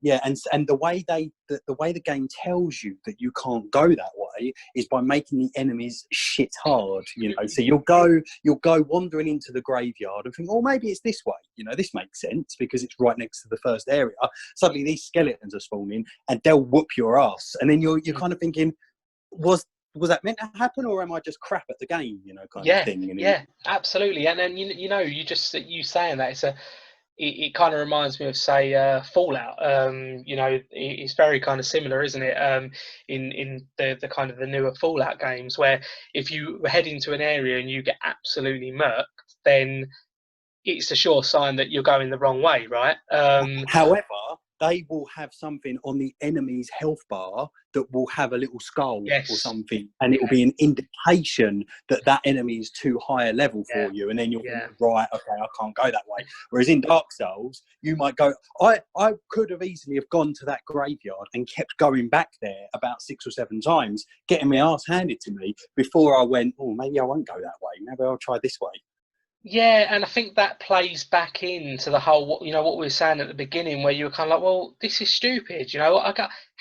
yeah, and the way the game tells you that you can't go that way is by making the enemies shit hard. So you'll go wandering into the graveyard and think, oh, maybe it's this way. This makes sense because it's right next to the first area. Suddenly these skeletons are spawning and they'll whoop your ass, and then you're kind of thinking, was that meant to happen, or am I just crap at the game? Kind of yeah, thing. yeah, absolutely. And then you saying that it kind of reminds me of, say, Fallout. It's very kind of similar, isn't it? In the kind of the newer Fallout games, where if you head into an area and you get absolutely murked, then it's a sure sign that you're going the wrong way, right? However, they will have something on the enemy's health bar that will have a little skull or Yes, something, and it will yeah, be an indication that that enemy is too high a level yeah, for you, and then you'll think, yeah, right, okay, I can't go that way. Whereas in Dark Souls, you might go, I could have easily have gone to that graveyard and kept going back there about 6 or 7 times, getting my ass handed to me before I went, oh, maybe I won't go that way. Maybe I'll try this way. yeah. And I think that plays back into the whole, what we were saying at the beginning, where you were kind of like, well, this is stupid.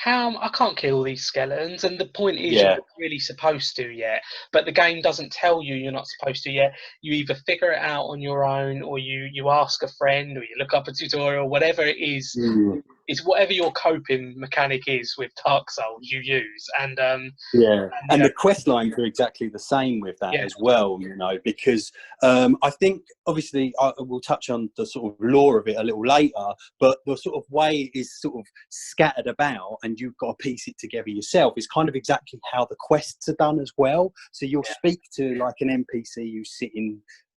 I can't kill these skeletons, and the point is you're Yeah. not really supposed to yet, but the game doesn't tell you you're not supposed to yet. You either figure it out on your own, or you ask a friend, or you look up a tutorial, whatever it is. Mm. It's whatever your coping mechanic is with Dark Souls you use, Yeah, and and the quest lines are exactly the same with that yeah, as well, because I think obviously we'll touch on the sort of lore of it a little later, but the sort of way it is sort of scattered about and you've got to piece it together yourself is kind of exactly how the quests are done as well. So you'll yeah, speak to like an NPC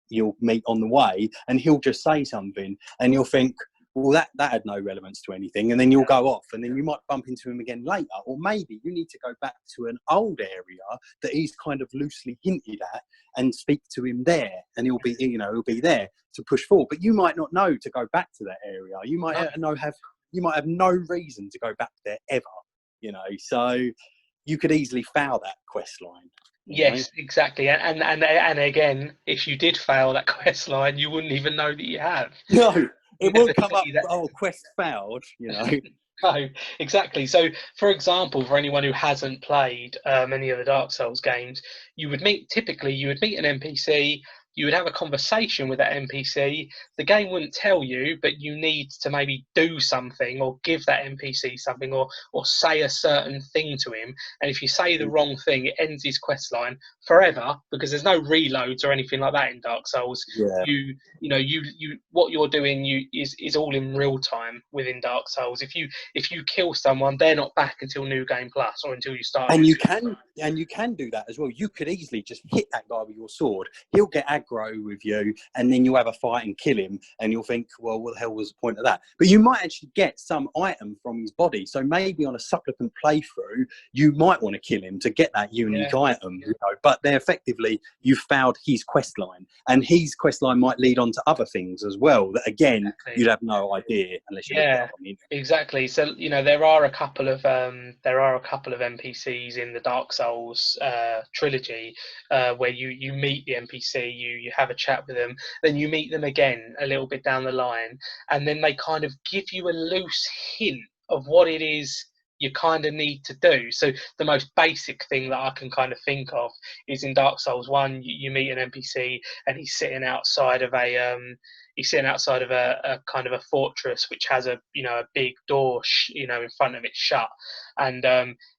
you'll meet on the way, and he'll just say something, and you'll think, well, that had no relevance to anything, and then you'll go off, and then you might bump into him again later, or maybe you need to go back to an old area that he's kind of loosely hinted at and speak to him there, and he'll be there to push forward. But you might not know to go back to that area. You might no. have no reason to go back there ever. So you could easily foul that quest line. Yes, exactly. And again, if you did fail that quest line, you wouldn't even know that you have. No, You it never won't come up. see that. Oh, quest failed. No, exactly. So, for example, for anyone who hasn't played any of the Dark Souls games, you would meet an NPC, you would have a conversation with that NPC. The game wouldn't tell you, but you need to maybe do something or give that NPC something, or say a certain thing to him. And if you say the wrong thing, it ends his quest line forever, because there's no reloads or anything like that in Dark Souls. Yeah. You what you're doing is all in real time within Dark Souls. If you kill someone, they're not back until New Game Plus or until you start a And new. you can do that as well. You could easily just hit that guy with your sword. He'll get aggro with you, and then you'll have a fight and kill him. And you'll think, well, what the hell was the point of that? But you might actually get some item from his body. So maybe on a supplicant playthrough, you might want to kill him to get that unique item. But they're effectively, you've found his quest line, and his quest line might lead on to other things as well. That again, Exactly. you'd have no idea unless you look it up on the internet. Exactly. So there are a couple of NPCs in the Dark Souls trilogy where you meet the NPC, you have a chat with them, then you meet them again a little bit down the line, and then they kind of give you a loose hint of what it is you kind of need to do. So the most basic thing that I can kind of think of is in Dark Souls 1, you meet an NPC and he's sitting outside of a kind of a fortress which has a big door in front of it shut, and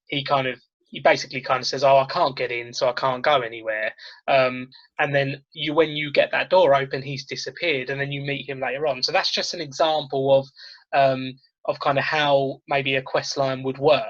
he basically kind of says, "Oh, I can't get in, so I can't go anywhere." And then when you get that door open, he's disappeared, and then you meet him later on. So that's just an example of kind of how maybe a quest line would work.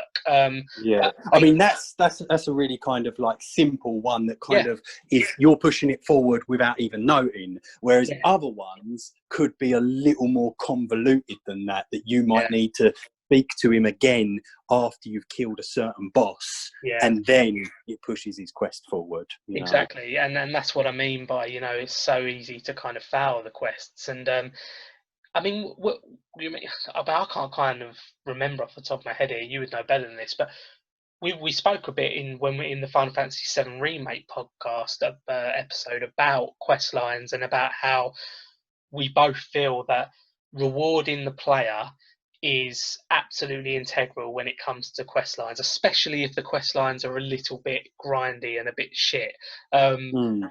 Yeah, I mean that's a really kind of like simple one that kind Yeah. of is you're pushing it forward without even noting, whereas Yeah. other ones could be a little more convoluted than that you might Yeah. need to speak to him again after you've killed a certain boss, Yeah. and then it pushes his quest forward. Exactly, and that's what I mean by it's so easy to kind of foul the quests, and I mean, what you mean? I can't kind of remember off the top of my head here. You would know better than this, but we spoke a bit when we're in the Final Fantasy VII Remake podcast episode about quest lines and about how we both feel that rewarding the player is absolutely integral when it comes to quest lines, especially if the quest lines are a little bit grindy and a bit shit. Mm.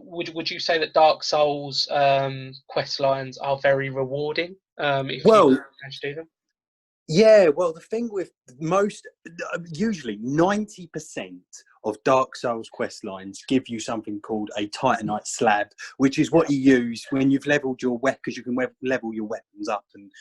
Would you say that Dark Souls quest lines are very rewarding if you Well, manage to do them? yeah, well, the thing with most, usually 90% of Dark Souls quest lines give you something called a Titanite slab, which is what you use when you've leveled your weapon, because you can level your weapons up and,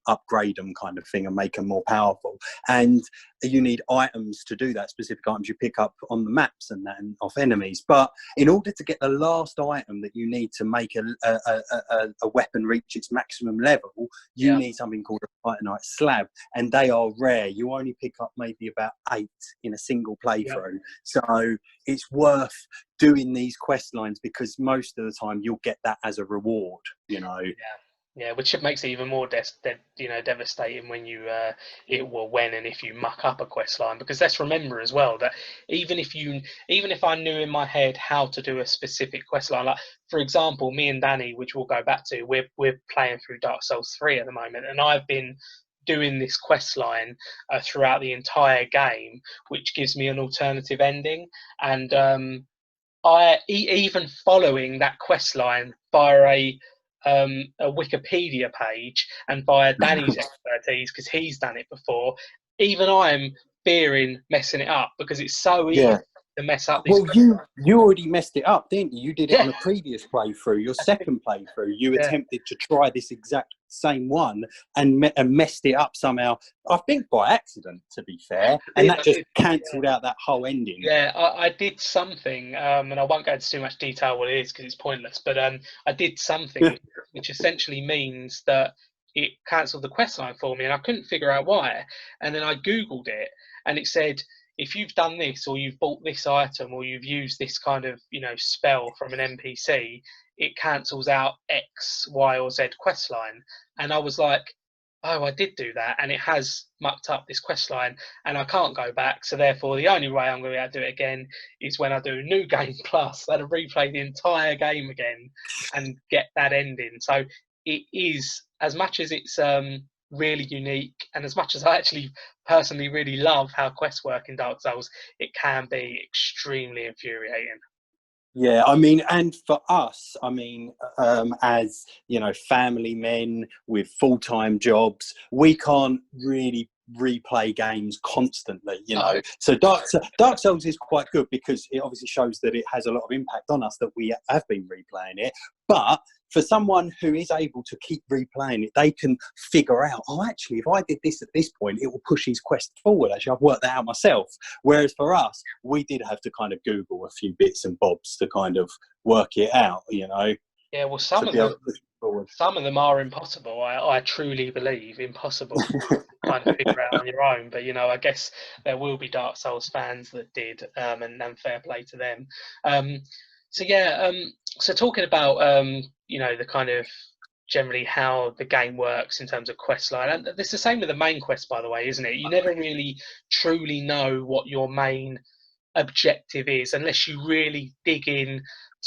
upgrade them kind of thing and make them more powerful. And you need items to do that, specific items you pick up on the maps and off enemies. But in order to get the last item that you need to make a weapon reach its maximum level, you need something called a Titanite slab. And they are rare. You only pick up maybe about 8 in a single playthrough. So it's worth doing these quest lines because most of the time you'll get that as a reward, Yeah, which makes it even more devastating when when and if you muck up a quest line. Because let's remember as well that even if I knew in my head how to do a specific quest line, like for example, me and Danny, which we'll go back to, we're playing through Dark Souls 3 at the moment, and I've been doing this quest line throughout the entire game, which gives me an alternative ending, and even following that quest line via a Wikipedia page and via Danny's expertise because he's done it before. Even I'm fearing messing it up because it's so easy to mess up this. Well, you already messed it up, didn't you? You did it on a previous playthrough, your second playthrough. You attempted to try this exact same one and messed it up somehow. I think by accident, to be fair, and that just cancelled out that whole ending. Yeah, I did something, and I won't go into too much detail what it is because it's pointless. But I did something which essentially means that it cancelled the quest line for me, and I couldn't figure out why. And then I googled it, and it said if you've done this, or you've bought this item, or you've used this kind of spell from an NPC, it cancels out X, Y, or Z quest line. And I was like, oh, I did do that, and it has mucked up this quest line, and I can't go back. So therefore, the only way I'm going to be able to do it again is when I do New Game Plus. I had to replay the entire game again and get that ending. So it is, as much as it's really unique, and as much as I actually personally really love how quests work in Dark Souls, it can be extremely infuriating. Yeah, I mean, and for us, I mean, as family men with full-time jobs, we can't really replay games constantly, So Dark Souls is quite good because it obviously shows that it has a lot of impact on us that we have been replaying it. But for someone who is able to keep replaying it, they can figure out, oh, actually, if I did this at this point, it will push his quest forward. Actually, I've worked that out myself. Whereas for us, we did have to kind of Google a few bits and bobs to kind of work it out, Yeah, well, some of them are impossible. I truly believe impossible to kind of figure out on your own. But I guess there will be Dark Souls fans that did, and fair play to them. So talking about the kind of generally how the game works in terms of quest line, and it's the same with the main quest, by the way, isn't it? You never really truly know what your main objective is, unless you really dig in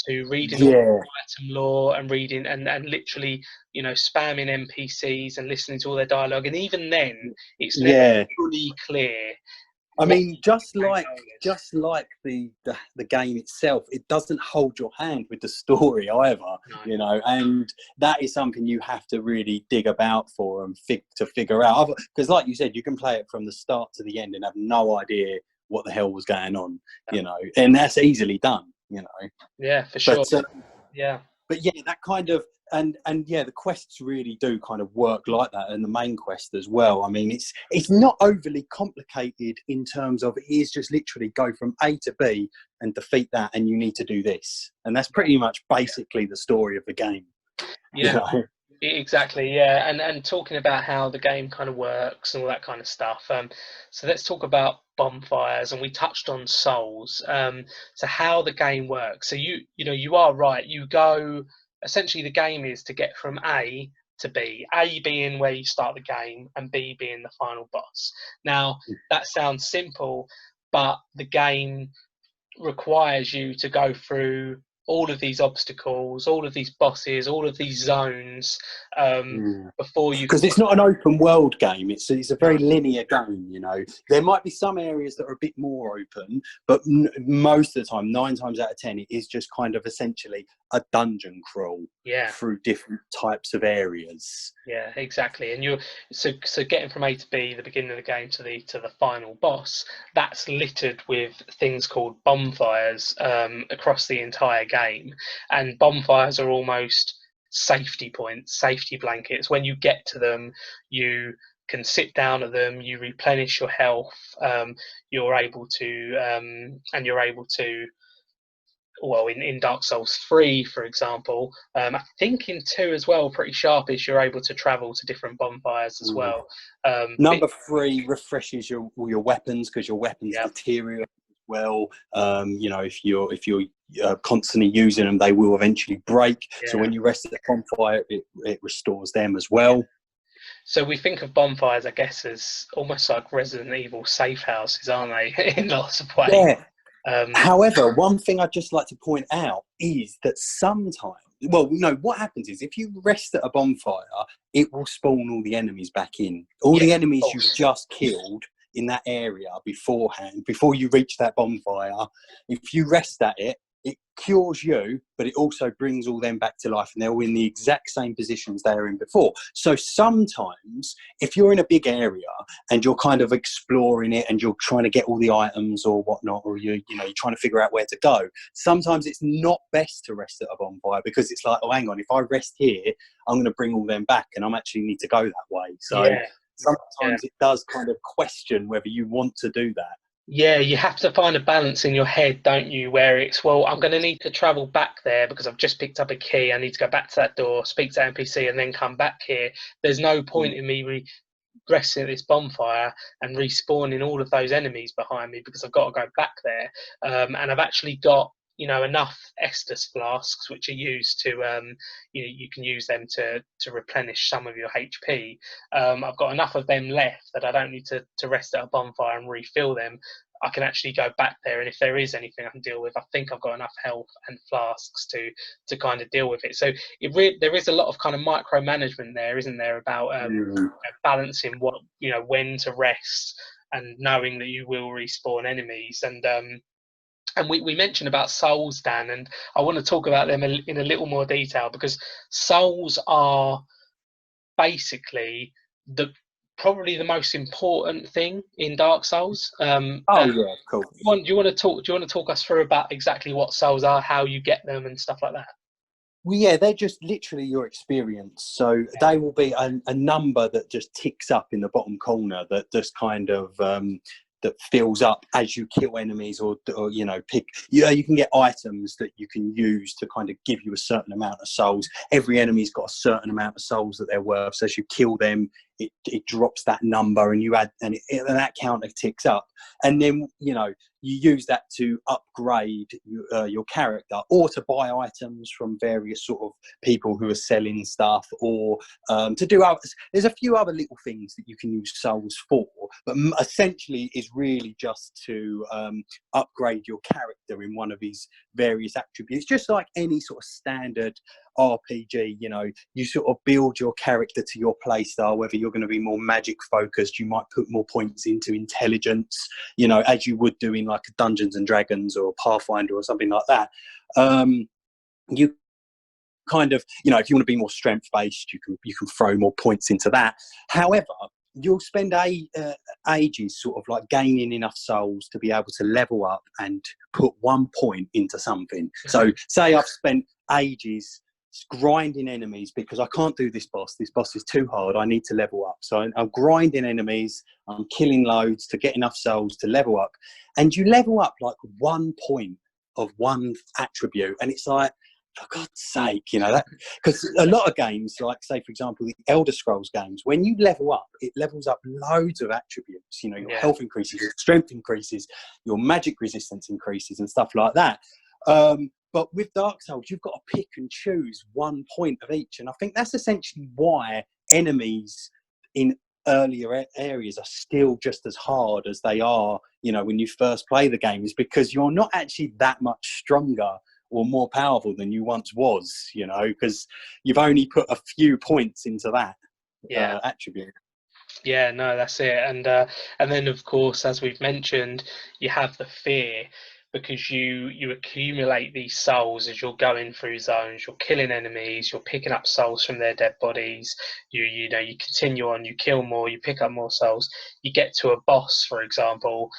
to reading all Yeah, the item lore and reading and literally, you know, spamming NPCs and listening to all their dialogue. And even then, it's never yeah. fully clear I what mean, just like the game itself, it doesn't hold your hand with the story either, no. you know, and that is something you have to really dig about for and to figure out. Because, like you said, you can play it from the start to the end and have no idea what the hell was going on, you know, and that's easily done, you know. Yeah, for sure. But Yeah. but yeah, that kind of and yeah, the quests really do kind of work like that, and the main quest as well. I mean, it's not overly complicated in terms of it is just literally go from A to B and defeat that, and you need to do this, and that's pretty much basically the story of the game. Yeah. You know? Exactly, yeah, and talking about how the game kind of works and all that kind of stuff. So let's talk about bonfires, and we touched on souls. So how the game works. So you know you are right. You go essentially the game is to get from A to B. A being where you start the game, and B being the final boss. Now that sounds simple, but the game requires you to go through all of these obstacles, all of these bosses, all of these zones before you Because can. it's not an open world game, it's a No. very linear game, you know. There might be some areas that are a bit more open, but most of the time, 9 times out of 10, it is just kind of essentially a dungeon crawl through different types of areas. Yeah, exactly. And you're so getting from A to B, the beginning of the game to the final boss, that's littered with things called bonfires across the entire game. And bonfires are almost safety points, safety blankets. When you get to them, you can sit down at them, you replenish your health, you're able to and you're able to, well, in Dark Souls 3, for example, I think in 2 as well, pretty sharpish, you're able to travel to different bonfires as well. Number 3 refreshes all your weapons, because your weapons Yeah. deteriorate as well. You know, if you're constantly using them, they will eventually break. Yeah. So when you rest at the bonfire, it restores them as well. So we think of bonfires, I guess, as almost like Resident Evil safe houses, aren't they? In lots of ways. Yeah. However, one thing I'd just like to point out is that sometimes, well, you know, what happens is if you rest at a bonfire, it will spawn all the enemies back in. All the enemies you've just killed in that area beforehand, before you reach that bonfire, if you rest at it, it cures you, but it also brings all them back to life, and they're all in the exact same positions they were in before. So sometimes, if you're in a big area and you're kind of exploring it and you're trying to get all the items or whatnot, or you're trying to figure out where to go, sometimes it's not best to rest at a bonfire, because it's like, oh, hang on, if I rest here, I'm going to bring all them back, and I'm actually need to go that way. So sometimes it does kind of question whether you want to do that. Yeah, you have to find a balance in your head, don't you? Where it's, well, I'm going to need to travel back there because I've just picked up a key. I need to go back to that door, speak to NPC, and then come back here. There's no point in me resting at this bonfire and respawning all of those enemies behind me, because I've got to go back there. And I've actually got, you know, enough Estus flasks, which are used to, you can use them to replenish some of your HP. I've got enough of them left that I don't need to rest at a bonfire and refill them. I can actually go back there, and if there is anything I can deal with, I think I've got enough health and flasks to kind of deal with it. So there is a lot of kind of micromanagement there, isn't there, about balancing what, you know, when to rest and knowing that you will respawn enemies. And we mentioned about souls, Dan, and I want to talk about them in a little more detail, because souls are basically probably the most important thing in Dark Souls. Yeah, cool. Do you want to talk us through about exactly what souls are, how you get them, and stuff like that? Well, yeah, they're just literally your experience. So they will be a number that just ticks up in the bottom corner that just kind of that fills up as you kill enemies, or you know, you can get items that you can use to kind of give you a certain amount of souls. Every enemy's got a certain amount of souls that they're worth. So as you kill them, it drops that number, and you add, and that counter ticks up. And then, you know, you use that to upgrade your character, or to buy items from various sort of people who are selling stuff, or to do others. There's a few other little things that you can use souls for, but essentially is really just to upgrade your character in one of his various attributes, just like any sort of standard RPG. You know, you sort of build your character to your play style, whether you're going to be more magic focused, you might put more points into intelligence, you know, as you would do in like a Dungeons and Dragons or a Pathfinder or something like that. You kind of, you know, if you want to be more strength based, you can throw more points into that. However, you'll spend ages sort of like gaining enough souls to be able to level up and put 1 point into something. So say I've spent ages grinding enemies because I can't do this boss is too hard, I need to level up. So I'm grinding enemies, I'm killing loads to get enough souls to level up, and you level up like 1 point of one attribute, and it's like, for God's sake, you know, that, because a lot of games, like say for example the Elder Scrolls games, when you level up, it levels up loads of attributes. You know, your health increases, your strength increases, your magic resistance increases, and stuff like that. But with Dark Souls, you've got to pick and choose 1 point of each, and I think that's essentially why enemies in earlier areas are still just as hard as they are, you know, when you first play the game, is because you're not actually that much stronger or more powerful than you once was, you know, because you've only put a few points into that attribute. Yeah, no, that's it. And then of course, as we've mentioned, you have the fear, because you accumulate these souls as you're going through zones, you're killing enemies, you're picking up souls from their dead bodies, you know, you continue on, you kill more, you pick up more souls, you get to a boss, for example,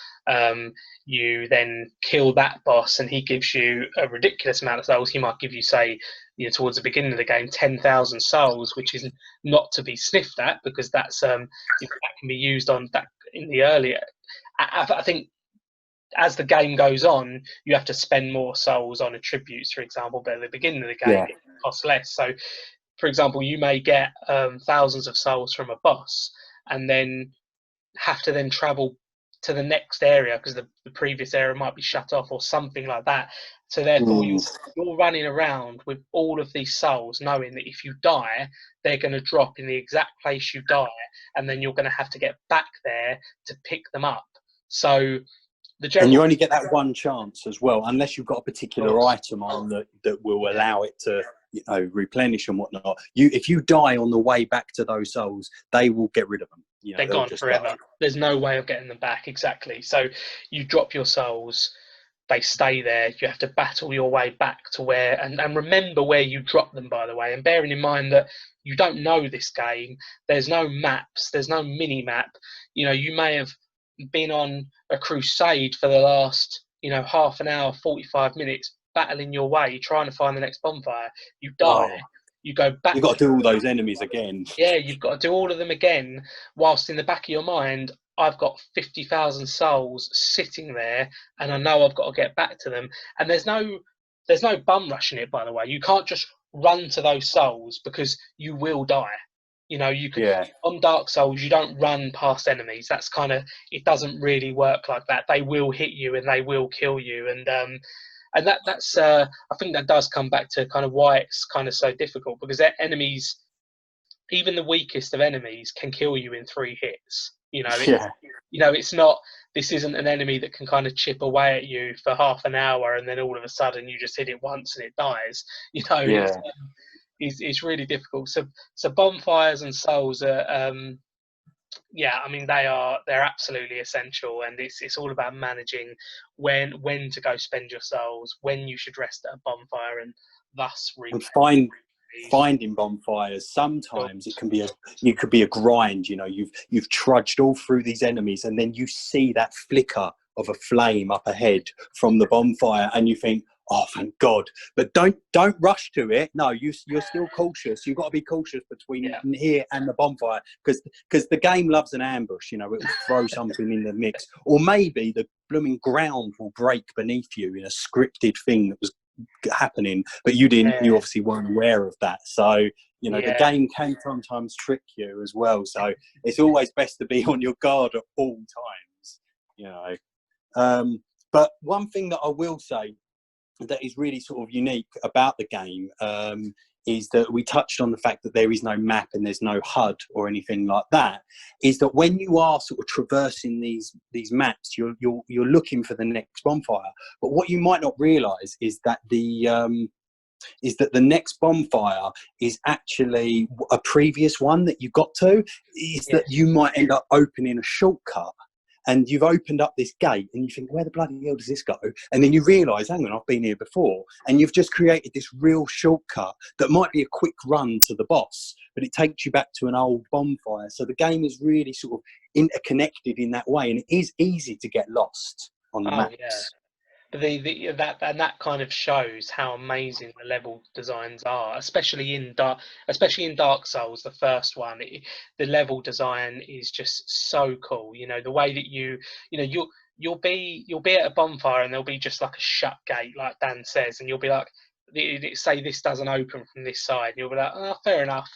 you then kill that boss and he gives you a ridiculous amount of souls. He might give you, say, you know, towards the beginning of the game, 10,000 souls, which is not to be sniffed at, because that's you know, that can be used on that in the earlier. I think as the game goes on, you have to spend more souls on attributes, for example, but at the beginning of the game, it costs less. So, for example, you may get thousands of souls from a boss, and then have to then travel to the next area because the previous area might be shut off or something like that. So therefore, you're running around with all of these souls, knowing that if you die, they're going to drop in the exact place you die, and then you're going to have to get back there to pick them up. So and you only get that one chance as well, unless you've got a particular item on that will allow it to, you know, replenish and whatnot. If you die on the way back to those souls, they will get rid of them. You know, they're gone forever. There's no way of getting them back. Exactly. So you drop your souls, they stay there. You have to battle your way back to where, and remember where you drop them, by the way, and bearing in mind that you don't know this game. There's no maps. There's no mini map. You know, you may have been on a crusade for the last, you know, half an hour, 45 minutes, battling your way, trying to find the next bonfire. You die. You go back. You've got to do all those enemies again. Yeah, you've got to do all of them again, whilst in the back of your mind, I've got 50,000 souls sitting there, and I know I've got to get back to them. And there's no bum rushing it, by the way. You can't just run to those souls, because you will die. You know, you can on Dark Souls, you don't run past enemies. That's kind of, it doesn't really work like that. They will hit you and they will kill you, and that's I think that does come back to kind of why it's kind of so difficult, because enemies, even the weakest of enemies, can kill you in 3 hits. You know, you know, it's not. This isn't an enemy that can kind of chip away at you for half an hour and then all of a sudden you just hit it once and it dies. You know, it's really difficult. So bonfires and souls are, yeah, I mean they're absolutely essential, and it's all about managing when to go spend your souls, when you should rest at a bonfire, and thus finding bonfires. Sometimes it could be a grind. You know, you've trudged all through these enemies, and then you see that flicker of a flame up ahead from the bonfire, and you think, oh, thank God. But don't rush to it. No, you're still cautious. You've got to be cautious between here and the bonfire, because the game loves an ambush. You know, it will throw something in the mix, or maybe the blooming ground will break beneath you in a scripted thing that was happening, but you obviously weren't aware of that. So, you know, the game can sometimes trick you as well. So it's always best to be on your guard at all times, you know. But one thing that I will say that is really sort of unique about the game is that we touched on the fact that there is no map and there's no HUD or anything like that. Is that when you are sort of traversing these maps, you're looking for the next bonfire. But what you might not realise is that the next bonfire is actually a previous one that you got to. Is that you might end up opening a shortcut. And you've opened up this gate and you think, where the bloody hell does this go? And then you realise, hang on, I've been here before. And you've just created this real shortcut that might be a quick run to the boss, but it takes you back to an old bonfire. So the game is really sort of interconnected in that way. And it is easy to get lost on the maps. Yeah. But that kind of shows how amazing the level designs are, especially in Dark Souls, the first one. The level design is just so cool. You know, the way that you'll be at a bonfire and there'll be just like a shut gate, like Dan says, and you'll be like, say this doesn't open from this side, and you'll be like, oh, fair enough,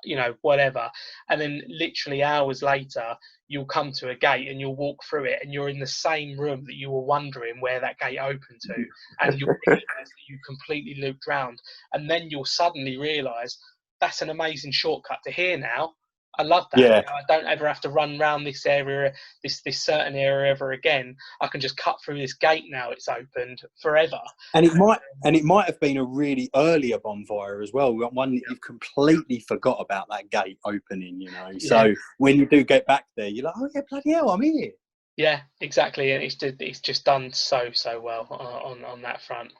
you know, whatever. And then literally hours later, you'll come to a gate and you'll walk through it and you're in the same room that you were wondering where that gate opened to, and you'll realise that you completely looped round, and then you'll suddenly realise that's an amazing shortcut to here now. I love that. Yeah. You know, I don't ever have to run around this area, this certain area ever again. I can just cut through this gate now. It's opened forever. And it might have been a really earlier bonfire as well. One that you've completely forgot about that gate opening, you know. So when you do get back there, you're like, oh yeah, bloody hell, I'm here. Yeah, exactly. And it's just done so well on that front.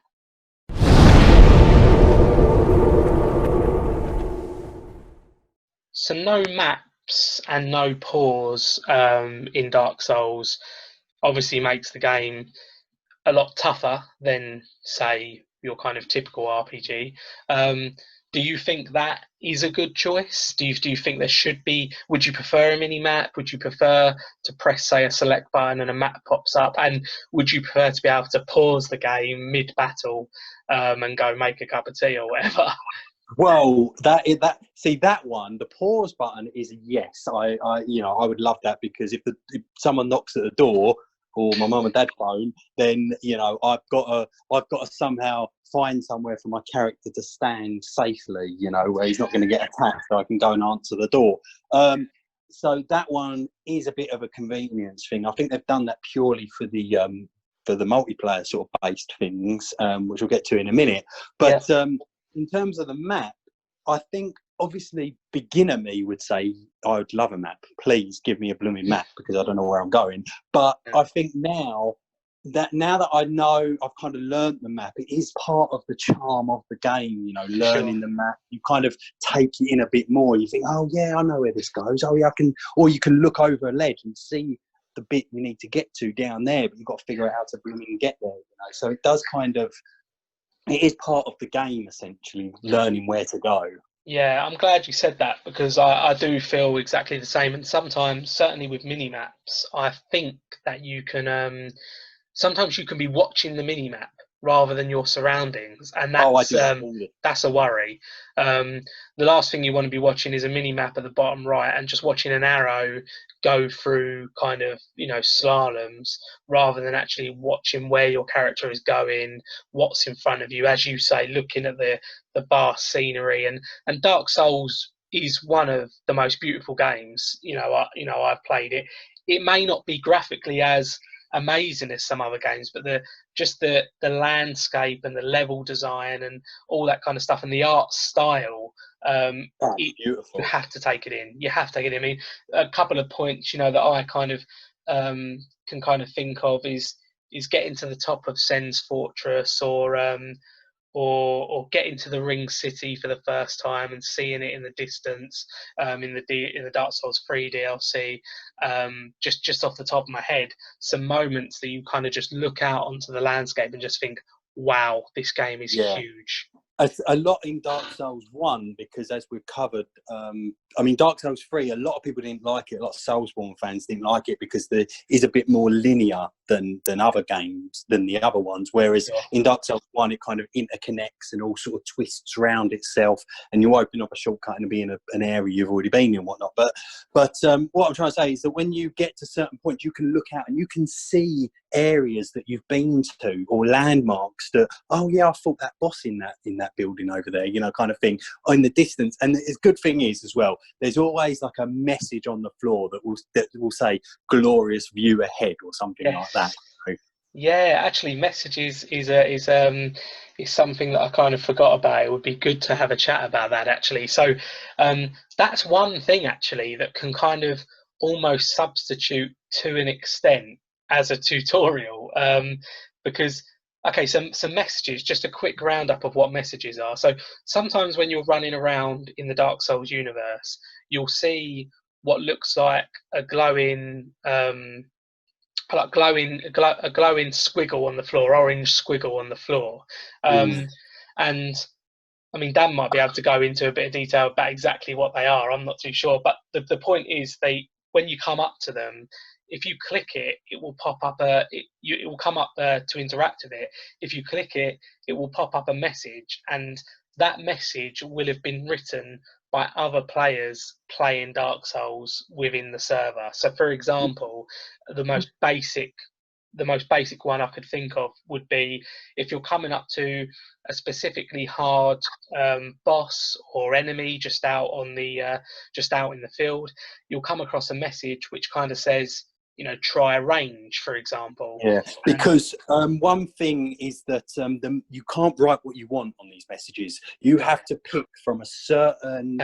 So no maps and no pause in Dark Souls obviously makes the game a lot tougher than, say, your kind of typical RPG. Do you think that is a good choice? Do you think there should be? Would you prefer a mini map? Would you prefer to press, say, a select button and a map pops up? And would you prefer to be able to pause the game mid battle and go make a cup of tea or whatever? Well, that one, the pause button is a yes. I would love that, because if someone knocks at the door or my mum and dad phone, then I've got to somehow find somewhere for my character to stand safely, where he's not going to get attacked, so I can go and answer the door. So that one is a bit of a convenience thing. I think they've done that purely for the multiplayer sort of based things, which we'll get to in a minute. But in terms of the map, I think obviously beginner me would say I would love a map. Please give me a blooming map, because I don't know where I'm going. But I think now that I know I've kind of learned the map, it is part of the charm of the game. Learning the map, you kind of take it in a bit more. You think, oh yeah, I know where this goes. Oh yeah, I can. Or you can look over a ledge and see the bit you need to get to down there, but you've got to figure out how to blooming get there. So it does kind of. It is part of the game, essentially, learning where to go. Yeah, I'm glad you said that, because I do feel exactly the same. And sometimes, certainly with mini maps, I think that you can sometimes you can be watching the mini map rather than your surroundings, and that's a worry. The last thing you want to be watching is a mini map at the bottom right and just watching an arrow go through kind of slaloms, rather than actually watching where your character is going, what's in front of you, as you say, looking at the vast scenery. And Dark Souls is one of the most beautiful games I've played. It may not be graphically as amazing as some other games, but the landscape and the level design and all that kind of stuff, and the art style, beautiful. You have to take it in. I mean, a couple of points that I kind of can kind of think of is getting to the top of Sen's Fortress, or getting to the Ring City for the first time and seeing it in the distance, in the Dark Souls 3 DLC. Just off the top of my head, some moments that you kind of just look out onto the landscape and just think, wow, this game is huge. A lot in Dark Souls 1, because as we've covered I mean, Dark Souls 3, a lot of people didn't like it. A lot of Soulsborne fans didn't like it because it is a bit more linear than other games, than the other ones. Whereas in Dark Souls 1, it kind of interconnects and all sort of twists around itself, and you open up a shortcut and be in an area you've already been in and whatnot. But what I'm trying to say is that when you get to certain points, you can look out and you can see areas that you've been to, or landmarks that, oh yeah, I fought that boss in that building over there, you know, kind of thing, in the distance. And the good thing is as well, there's always like a message on the floor that will say glorious view ahead or something like that. Yeah, actually, messages is something that I kind of forgot about. It would be good to have a chat about that, actually. So that's one thing actually that can kind of almost substitute to an extent as a tutorial, because okay, some messages, just a quick roundup of what messages are. So sometimes when you're running around in the Dark Souls universe, you'll see what looks like a glowing a glowing squiggle on the floor, orange squiggle on the floor. And I mean, Dan might be able to go into a bit of detail about exactly what they are. I'm not too sure, but the point is, when you come up to them, if you click it, it will pop up it will come up to interact with it. If you click it, it will pop up a message, and that message will have been written by other players playing Dark Souls within the server. So, for example, the most basic one I could think of would be if you're coming up to a specifically hard boss or enemy just out in the field, you'll come across a message which kind of says, you know, try range, for example. Yeah, because one thing is that you can't write what you want on these messages. You have to pick from a certain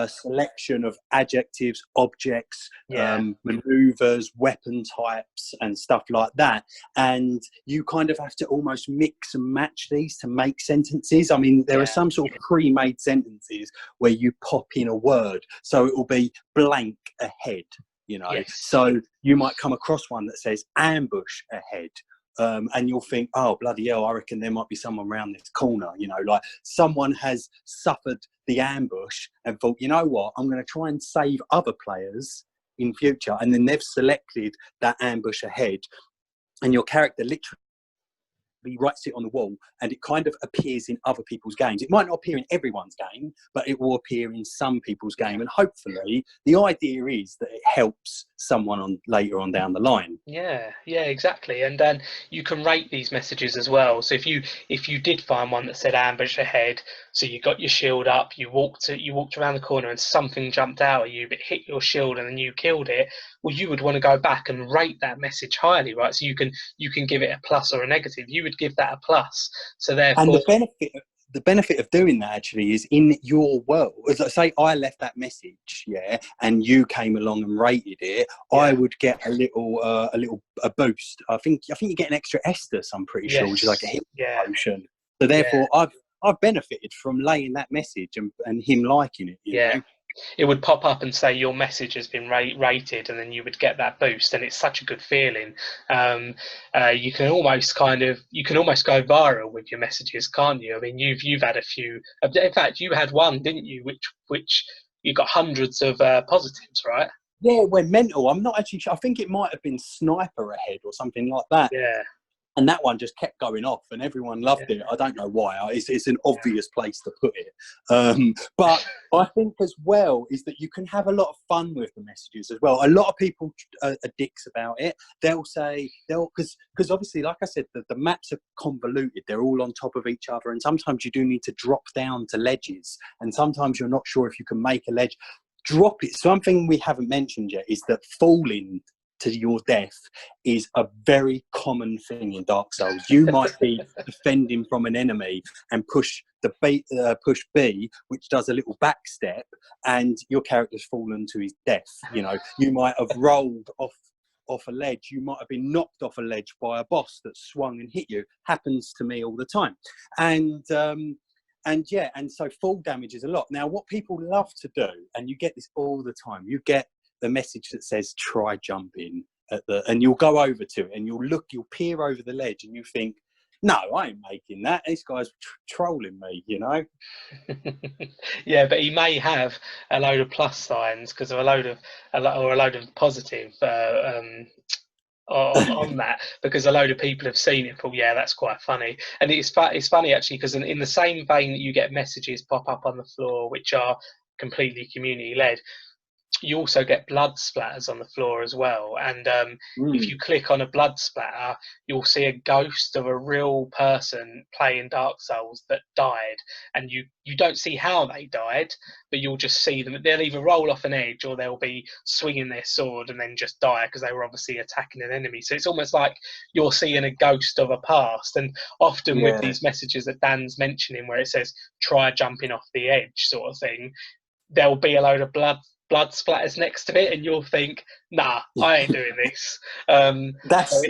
selection of adjectives, objects, maneuvers, weapon types, and stuff like that. And you kind of have to almost mix and match these to make sentences. I mean, there are some sort of pre-made sentences where you pop in a word. So it will be blank ahead. You know, so you might come across one that says ambush ahead, and you'll think, oh bloody hell, I reckon there might be someone around this corner. You know, like someone has suffered the ambush and thought, you know what, I'm going to try and save other players in future, and then they've selected that ambush ahead, and your character literally writes it on the wall, and it kind of appears in other people's games. It might not appear in everyone's game, but it will appear in some people's game, and hopefully the idea is that it helps someone later on down the line. Yeah, exactly. And then you can rate these messages as well. So if you did find one that said ambush ahead, so you got your shield up, you walked around the corner and something jumped out at you but hit your shield and then you killed it, well, you would want to go back and rate that message highly, right? So you can give it a plus or a negative. You would give that a plus. So therefore, and the benefit of doing that actually is in your world. Say I left that message, and you came along and rated it, I would get a little boost. I think you get an extra Estus, I'm pretty sure, which is like a hit potion. So therefore, I've benefited from laying that message and him liking it. You know? It would pop up and say your message has been rated, and then you would get that boost, and it's such a good feeling. You can almost go viral with your messages, can't you? I mean, you've had a few. In fact, you had one, didn't you? Which you got hundreds of positives, right? Yeah, it went mental. I'm not actually sure. I think it might have been Sniper ahead or something like that. Yeah. And that one just kept going off, and everyone loved it. I don't know why. It's an obvious place to put it. But I think as well is that you can have a lot of fun with the messages as well. A lot of people are dicks about it. They'll say, because obviously, like I said, the maps are convoluted. They're all on top of each other. And sometimes you do need to drop down to ledges. And sometimes you're not sure if you can make a ledge. Drop it. Something we haven't mentioned yet is that falling to your death is a very common thing in Dark Souls. You might be defending from an enemy and push B, which does a little back step, and your character's fallen to his death. You know, you might have rolled off a ledge. You might have been knocked off a ledge by a boss that swung and hit you. Happens to me all the time. And so fall damage is a lot. Now, what people love to do, and you get this all the time, you get the message that says try jumping and you'll go over to it and you'll peer over the ledge and you think, No, I ain't making that. This guy's trolling me, you know. Yeah, but he may have a load of plus signs because of a load of positive on that, because a load of people have seen it. Yeah, that's quite funny. And it's funny actually, because in the same vein that you get messages pop up on the floor which are completely community led, you also get blood splatters on the floor as well. And if you click on a blood splatter, you'll see a ghost of a real person playing Dark Souls that died, and you don't see how they died, but you'll just see them. They'll either roll off an edge or they'll be swinging their sword and then just die because they were obviously attacking an enemy. So it's almost like you're seeing a ghost of a past. And often with these messages that Dan's mentioning, where it says try jumping off the edge sort of thing, there'll be a load of blood splatters next to it, and you'll think, nah, I ain't doing this. That's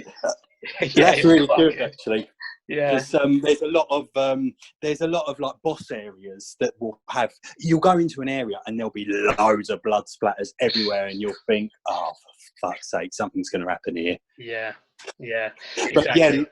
yeah, that's really good actually. Yeah, Because there's a lot of like boss areas that will have, you'll go into an area and there'll be loads of blood splatters everywhere, and you'll think, oh, for fuck's sake, something's going to happen here. Yeah, exactly. But yeah,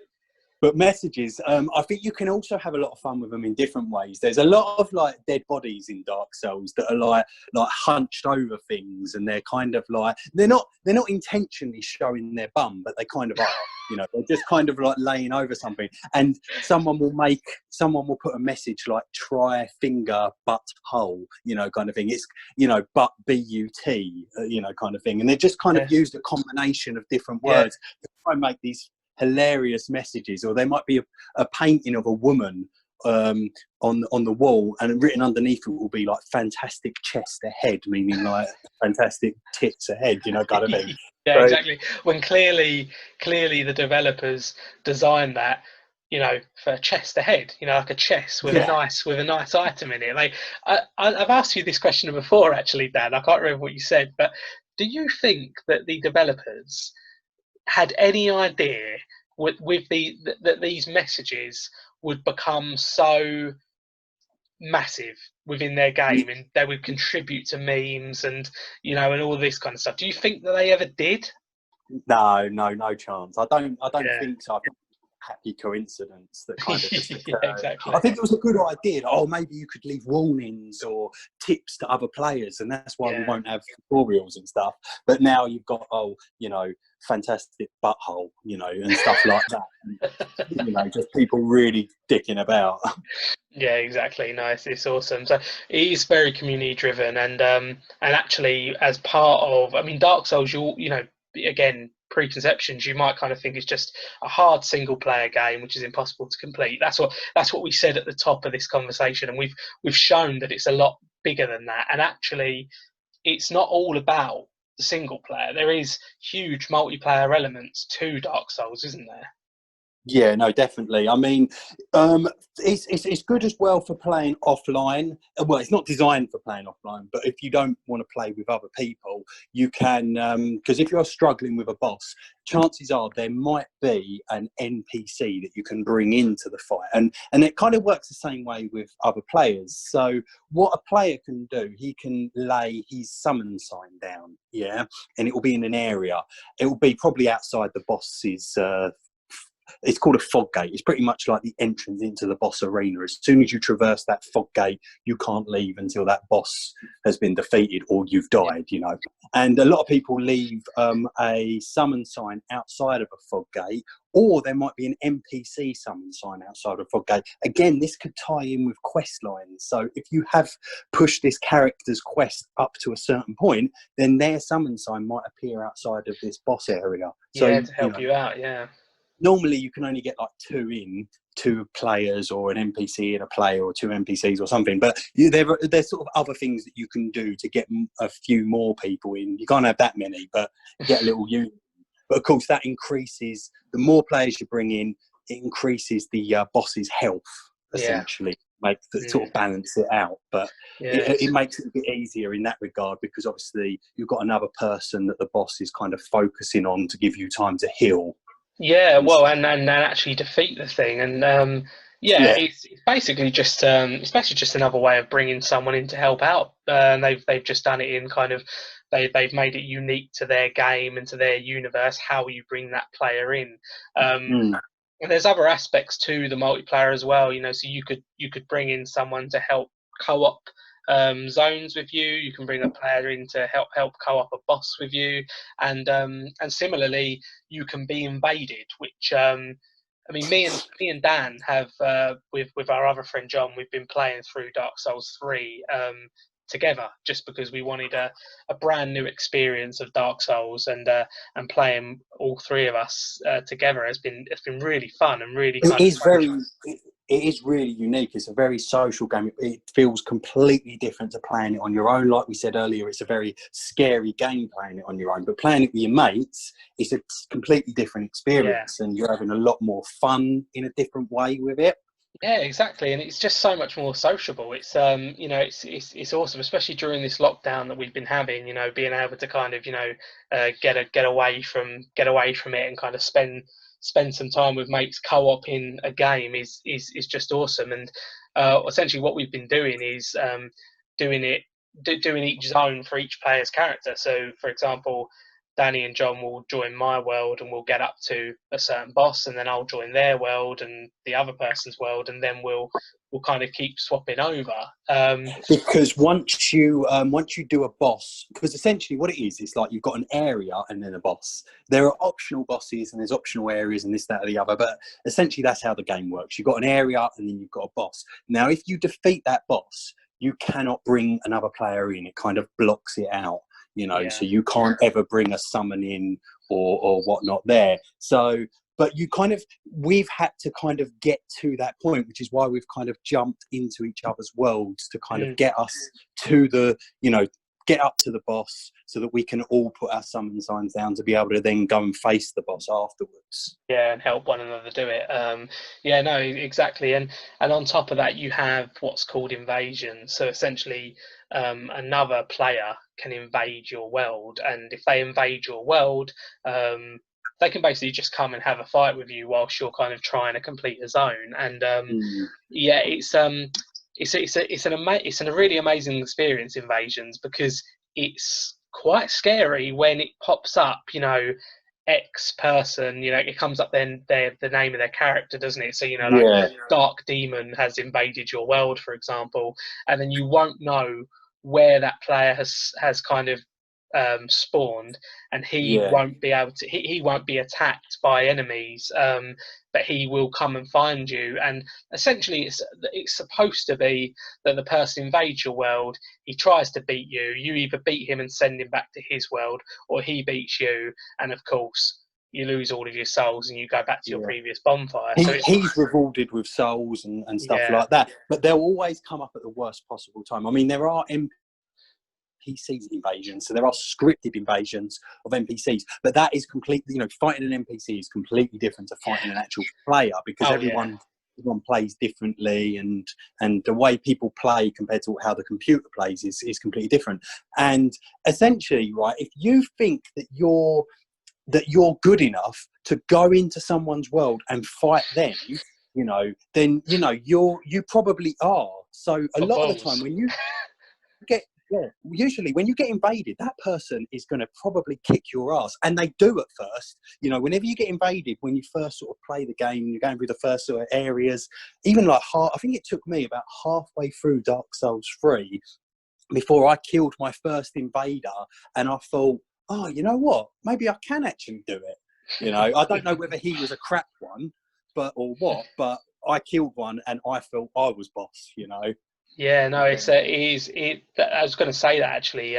but messages, I think you can also have a lot of fun with them in different ways. There's a lot of like dead bodies in Dark Souls that are like hunched over things, and they're kind of like they're not intentionally showing their bum, but they kind of are. You know, they're just kind of like laying over something, and someone will put a message like "try finger butt hole," you know, kind of thing. It's, you know, butt B-U-T, you know, kind of thing, and they just kind of used a combination of different words to try and make these hilarious messages. Or there might be a painting of a woman on the wall, and written underneath it will be like "fantastic chest ahead," meaning like fantastic tits ahead, you know, kind of thing. Yeah, so, exactly. When clearly the developers designed that, you know, for chest ahead, you know, like a chest with a nice item in it. I've asked you this question before, actually, Dan. I can't remember what you said, but do you think that the developers had any idea that these messages would become so massive within their game, and they would contribute to memes and, you know, and all this kind of stuff? Do you think that they ever did? No chance. I don't think so. I think happy coincidence that kind of just occurred. Exactly. I think it was a good idea. Oh, maybe you could leave warnings or tips to other players, and that's why we won't have tutorials and stuff. But now you've got, oh, you know, fantastic butthole, you know, and stuff like that. And, you know, just people really dicking about. Yeah, exactly. Nice. It's awesome. So it is very community driven, and actually, as part of, I mean, Dark Souls, you know, again, preconceptions, you might kind of think it's just a hard single player game which is impossible to complete. That's what we said at the top of this conversation, and we've shown that it's a lot bigger than that. And actually, it's not all about the single player. There is huge multiplayer elements to Dark Souls, isn't there? Yeah, no, definitely. I mean, it's good as well for playing offline. Well, it's not designed for playing offline, but if you don't want to play with other people, you can, because if you're struggling with a boss, chances are there might be an NPC that you can bring into the fight, and it kind of works the same way with other players. So what a player can do, he can lay his summon sign down, and it will be in an area. It will be probably outside the boss's it's called a fog gate. It's pretty much like the entrance into the boss arena. As soon as you traverse that fog gate, you can't leave until that boss has been defeated or you've died, you know. And a lot of people leave a summon sign outside of a fog gate, or there might be an NPC summon sign outside of a fog gate. Again, this could tie in with quest lines. So if you have pushed this character's quest up to a certain point, then their summon sign might appear outside of this boss area. So, to help you out, normally you can only get like two players, or an NPC and a player, or two NPCs or something, but there's sort of other things that you can do to get a few more people in. You can't have that many, but get a little unit. But of course that increases, the more players you bring in, it increases the boss's health, essentially. Sort of balance it out, but it makes it a bit easier in that regard, because obviously you've got another person that the boss is kind of focusing on to give you time to heal. Yeah, well, and actually defeat the thing, and it's basically just another way of bringing someone in to help out. And they've just done it in kind of, they've made it unique to their game and to their universe. How you bring that player in, And there's other aspects to the multiplayer as well, you know. So you could bring in someone to help co-op zones with you. You can bring a player in to help co-op a boss with you, and similarly, you can be invaded. Which I mean, me and Dan have with our other friend John. We've been playing through Dark Souls 3 together, just because we wanted a brand new experience of Dark Souls, and playing all three of us together it's been really fun and really It kind of is very, it is really unique. It's a very social game. It feels completely different to playing it on your own. Like we said earlier, it's a very scary game playing it on your own. But playing it with your mates, it's a completely different experience, and you're having a lot more fun in a different way with it. Yeah, exactly, and it's just so much more sociable. It's you know, it's awesome, especially during this lockdown that we've been having. You know, being able to kind of, you know, get away from it and kind of spend some time with mates co-oping a game is just awesome. And essentially, what we've been doing is doing it doing each zone for each player's character. So, for example, Danny and John will join my world and we'll get up to a certain boss, and then I'll join their world and the other person's world, and then we'll kind of keep swapping over. Because once you do a boss, because essentially what it is, it's like you've got an area and then a boss. There are optional bosses and there's optional areas and this, that, or the other. But essentially that's how the game works. You've got an area and then you've got a boss. Now, if you defeat that boss, you cannot bring another player in. It kind of blocks it out. You know, Yeah. so you can't ever bring a summon in or whatnot there. So, but we've had to kind of get to that point, which is why we've kind of jumped into each other's worlds to kind of get us to the, you know, get up to the boss so that we can all put our summon signs down to be able to then go and face the boss afterwards. Yeah, and help one another do it. Yeah, no, exactly. And on top of that, you have what's called invasion. So essentially, another player can invade your world, and if they invade your world, they can basically just come and have a fight with you whilst you're kind of trying to complete a zone. And yeah, it's a really amazing experience, invasions, because it's quite scary when it pops up. You know, X person, you know, it comes up then the name of their character, doesn't it? So, you know, like Dark Demon has invaded your world, for example, and then you won't know where that player has kind of spawned, and he won't be able to he won't be attacked by enemies, but he will come and find you. And essentially it's supposed to be that the person invades your world, he tries to beat you, you either beat him and send him back to his world, or he beats you, and of course you lose all of your souls and you go back to your previous bonfire. So he's rewarded with souls and stuff like that, but they'll always come up at the worst possible time. I mean, there are NPCs invasions, so there are scripted invasions of NPCs, but that is completely, you know, fighting an NPC is completely different to fighting an actual player, because everyone plays differently, and the way people play compared to how the computer plays is completely different. And essentially, right, if you think that you're good enough to go into someone's world and fight them, you know, then you know you probably are. So a lot of the time when you usually when you get invaded, that person is going to probably kick your ass, and they do at first. You know, whenever you get invaded, when you first sort of play the game, you're going through the first sort of areas, even like I think it took me about halfway through Dark Souls 3 before I killed my first invader, and I thought, oh, you know what? Maybe I can actually do it. You know, I don't know whether he was a crap one, or what, but I killed one, and I felt I was boss. You know. Yeah, no, it is. I was going to say that actually,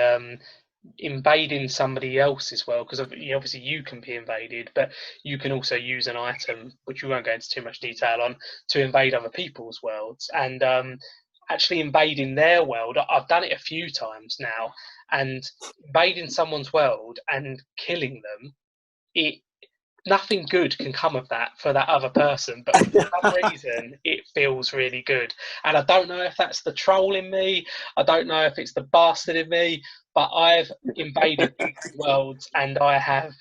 invading somebody else's world, because obviously you can be invaded, but you can also use an item, which we won't go into too much detail on, to invade other people's worlds. And actually invading their world, I've done it a few times now, and invading someone's world and killing them, nothing good can come of that for that other person, but for some reason it feels really good. And I don't know if that's the troll in me, I don't know if it's the bastard in me, but I've invaded worlds and I've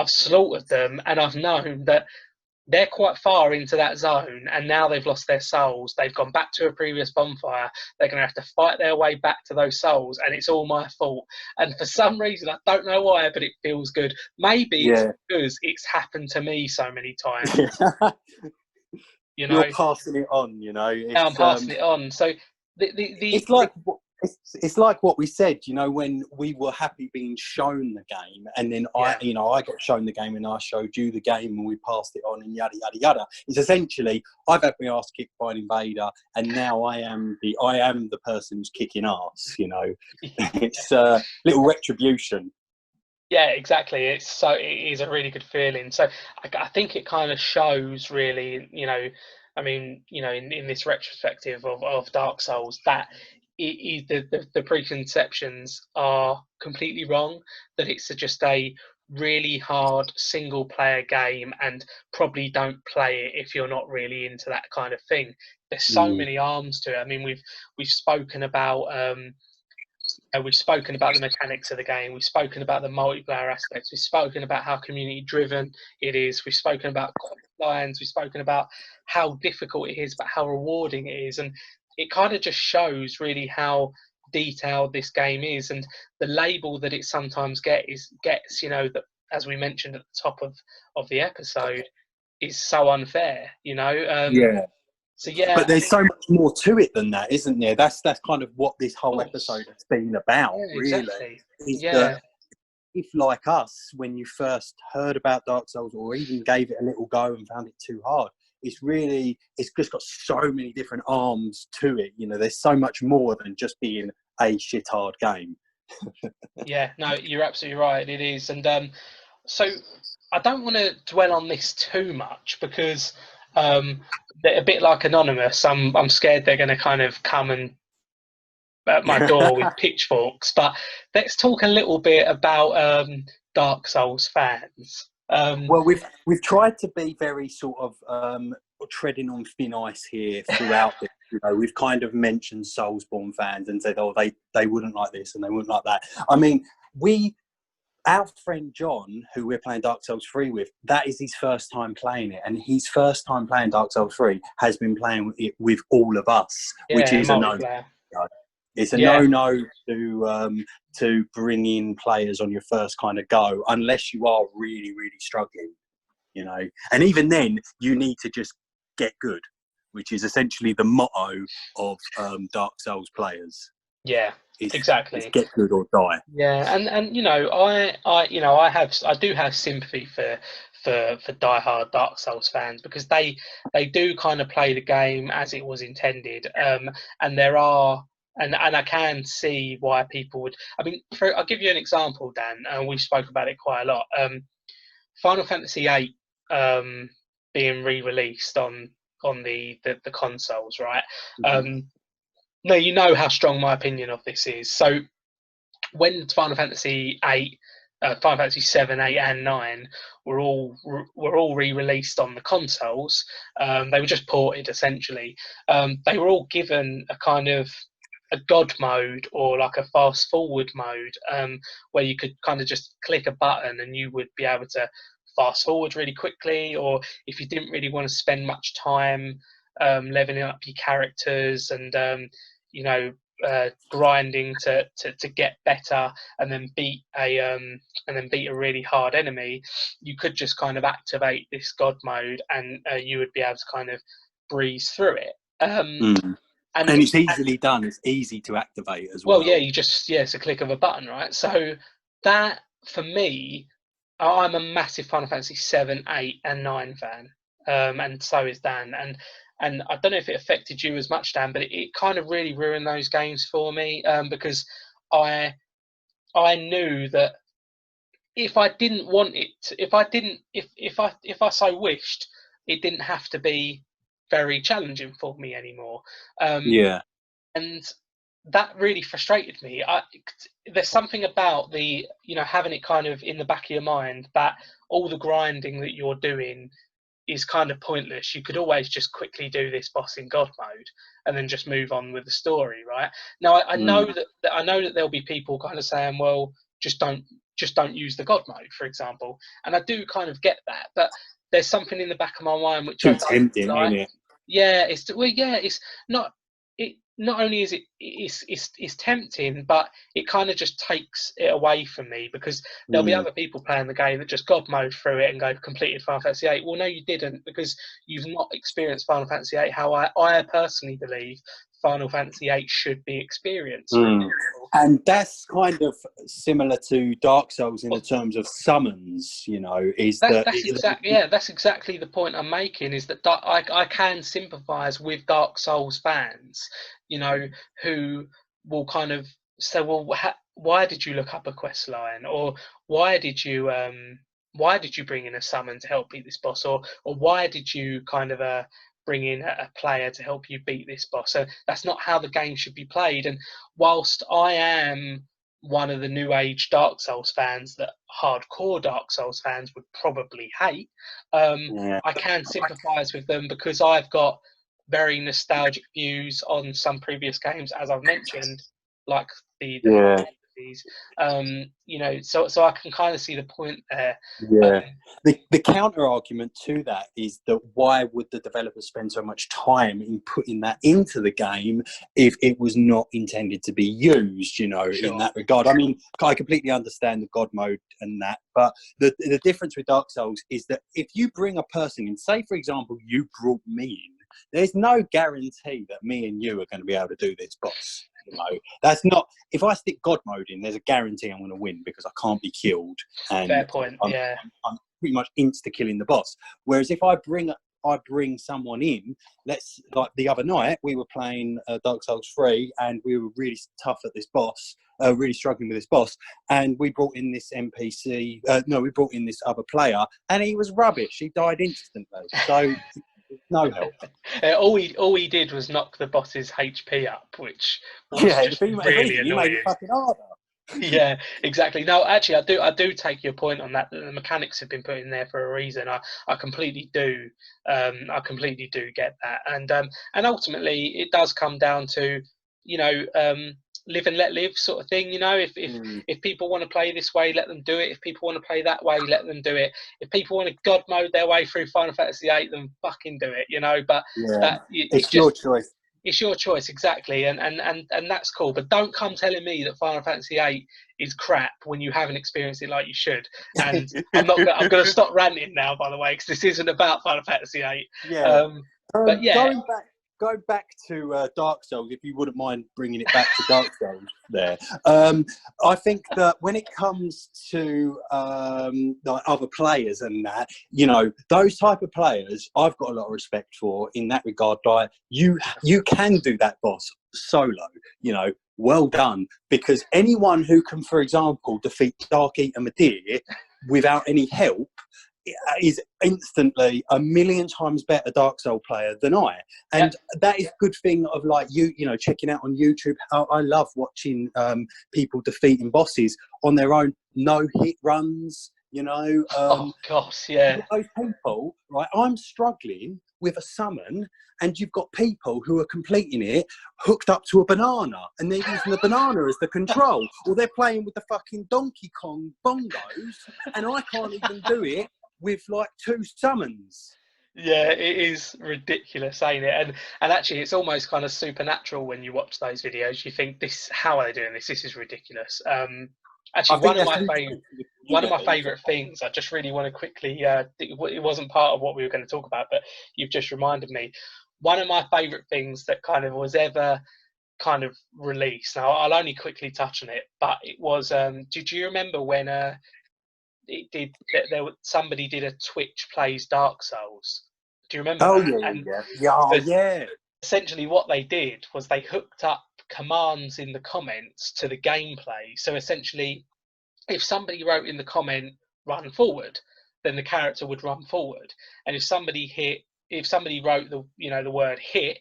slaughtered them, and I've known that they're quite far into that zone, and now they've lost their souls. They've gone back to a previous bonfire. They're going to have to fight their way back to those souls, and it's all my fault. And for some reason, I don't know why, but it feels good. Maybe it's because it's happened to me so many times. You know, you're passing it on. You know, I'm passing it on. So it's like it's like what we said. You know, when we were happy being shown the game, and then I got shown the game, and I showed you the game, and we passed it on, and yada yada yada. It's essentially I've had my ass kicked by an invader, and now I am the person who's kicking ass. You know, it's a little retribution. Yeah, exactly. It is a really good feeling. So I think it kind of shows really, I mean, in this retrospective of Dark Souls, that the preconceptions are completely wrong. That it's just a really hard single player game, and probably don't play it if you're not really into that kind of thing. There's so many arms to it. I mean, we've spoken about. We've spoken about the mechanics of the game. We've spoken about the multiplayer aspects. We've spoken about how community-driven it is. We've spoken about lines. We've spoken about how difficult it is, but how rewarding it is. And it kind of just shows really how detailed this game is. And the label that it sometimes gets, that, as we mentioned at the top of the episode, is so unfair. So yeah, but there's so much more to it than that, isn't there? That's kind of what this whole episode has been about, exactly. really. That if, like us, when you first heard about Dark Souls, or even gave it a little go and found it too hard, it's just got so many different arms to it. You know, there's so much more than just being a shit hard game. Yeah, no, you're absolutely right. It is, and so I don't want to dwell on this too much, because they're a bit like Anonymous. I'm scared they're going to kind of come and at my door with pitchforks. But let's talk a little bit about Dark Souls fans. Well, we've tried to be very sort of treading on thin ice here throughout this. You know, we've kind of mentioned Soulsborne fans and said, oh, they wouldn't like this and they wouldn't like that. I mean, our friend John, who we're playing Dark Souls 3 with, that is his first time playing it. And his first time playing Dark Souls 3 has been playing it with all of us, which is a no. It's a no-no to bring in players on your first kind of go, unless you are really, really struggling, you know. And even then, you need to just get good, which is essentially the motto of Dark Souls players. Yeah. Exactly. Get good or die. Yeah, and I do have sympathy for diehard Dark Souls fans, because they do kind of play the game as it was intended, and there are and I can see why people would. I mean, I'll give you an example, Dan, and we spoke about it quite a lot. Final Fantasy VIII being re-released on the consoles, right? Mm-hmm. Now, you know how strong my opinion of this is. So when Final Fantasy VIII, Final Fantasy 7, 8, and 9 were all re-released on the consoles, they were just ported essentially. They were all given a kind of a god mode, or like a fast forward mode, where you could kind of just click a button and you would be able to fast forward really quickly, or if you didn't really want to spend much time leveling up your characters and grinding to get better and then beat a really hard enemy, you could just kind of activate this god mode, and you would be able to kind of breeze through it. And it's easily done. It's easy to activate as well. Well, yeah, it's a click of a button, right? So that, for me, I'm a massive Final Fantasy 7, 8, and 9 fan, and so is Dan. And I don't know if it affected you as much, Dan, but it kind of really ruined those games for me, because I knew that if I didn't want it, if I so wished, it didn't have to be very challenging for me anymore. And that really frustrated me. There's something about having it kind of in the back of your mind that all the grinding that you're doing is kind of pointless. You could always just quickly do this boss in God mode and then just move on with the story, right? Now I know that there'll be people kind of saying, well, just don't use the God mode, for example, and I do kind of get that, but there's something in the back of my mind which I Too don't tempting, like. ain't it? Yeah, it's not. It not only is it's tempting, but it kind of just takes it away from me, because there'll be other people playing the game that just god mode through it and go completed Final Fantasy VIII. Well, no, you didn't, because you've not experienced Final Fantasy VIII how I personally believe Final Fantasy VIII should be experienced. And that's kind of similar to Dark Souls in the terms of summons, you know, that's exactly the point I'm making, is that I can sympathise with Dark Souls fans, you know, who will kind of say, well, why did you look up a quest line, or why did you bring in a summon to help beat this boss, or why did you kind of bring in a player to help you beat this boss? So that's not how the game should be played. And whilst I am one of the new age Dark Souls fans that hardcore Dark Souls fans would probably hate, I can sympathise with them, because I've got very nostalgic views on some previous games, as I've mentioned, like the you know, so I can kind of see the point there. The counter argument to that is that why would the developers spend so much time in putting that into the game if it was not intended to be used, you know, in that regard? I mean, I completely understand the god mode and that, but the difference with Dark Souls is that if you bring a person in, say for example you brought me in, there's no guarantee that me and you are going to be able to do this boss. You know, that's not. If I stick God mode in, there's a guarantee I'm going to win, because I can't be killed, and fair point. I'm pretty much insta killing the boss. Whereas if I bring someone in, let's, like the other night we were playing Dark Souls 3, and we were really tough at this boss, really struggling with this boss, and we brought in this NPC. We brought in this other player, and he was rubbish. He died instantly. So. No help. All he did was knock the boss's HP up, which was just really annoying. He made it fucking harder. Yeah, exactly. No, actually, I do take your point on that. The mechanics have been put in there for a reason. I completely do. I completely do get that, and ultimately, it does come down to, you know, live and let live sort of thing. You know, if people want to play this way, let them do it. If people want to play that way, let them do it. If people want to god mode their way through Final Fantasy VIII, then fucking do it. You know, but it's your choice. It's your choice, exactly, and that's cool. But don't come telling me that Final Fantasy VIII is crap when you haven't experienced it like you should. And I'm going to stop ranting now, by the way, because this isn't about Final Fantasy VIII. But yeah, going back to Dark Souls, if you wouldn't mind bringing it back to Dark Souls there. I think that when it comes to like other players and that, you know, those type of players, I've got a lot of respect for in that regard. Like you can do that boss solo, you know, well done, because anyone who can, for example, defeat Dark Eater Madir without any help is instantly a million times better Dark Souls player than I. And that is a good thing of, like, you know, checking out on YouTube. I love watching people defeating bosses on their own no-hit runs, you know. Oh gosh, yeah. Those people, right, I'm struggling with a summon, and you've got people who are completing it hooked up to a banana, and they're using the banana as the control, or they're playing with the fucking Donkey Kong bongos, and I can't even do it with like 2 summons. Yeah, it is ridiculous, ain't it? And actually, it's almost kind of supernatural when you watch those videos. You think, how are they doing this? This is ridiculous. Actually, one of my favourite things, I just really want to quickly, it wasn't part of what we were going to talk about, but you've just reminded me. One of my favourite things that kind of was ever kind of released, now I'll only quickly touch on it, but it was, did you remember when somebody did a Twitch plays Dark Souls? Do you remember that? Yeah. Essentially, what they did was they hooked up commands in the comments to the gameplay. So essentially, if somebody wrote in the comment "run forward," then the character would run forward, and if somebody wrote the word "hit,"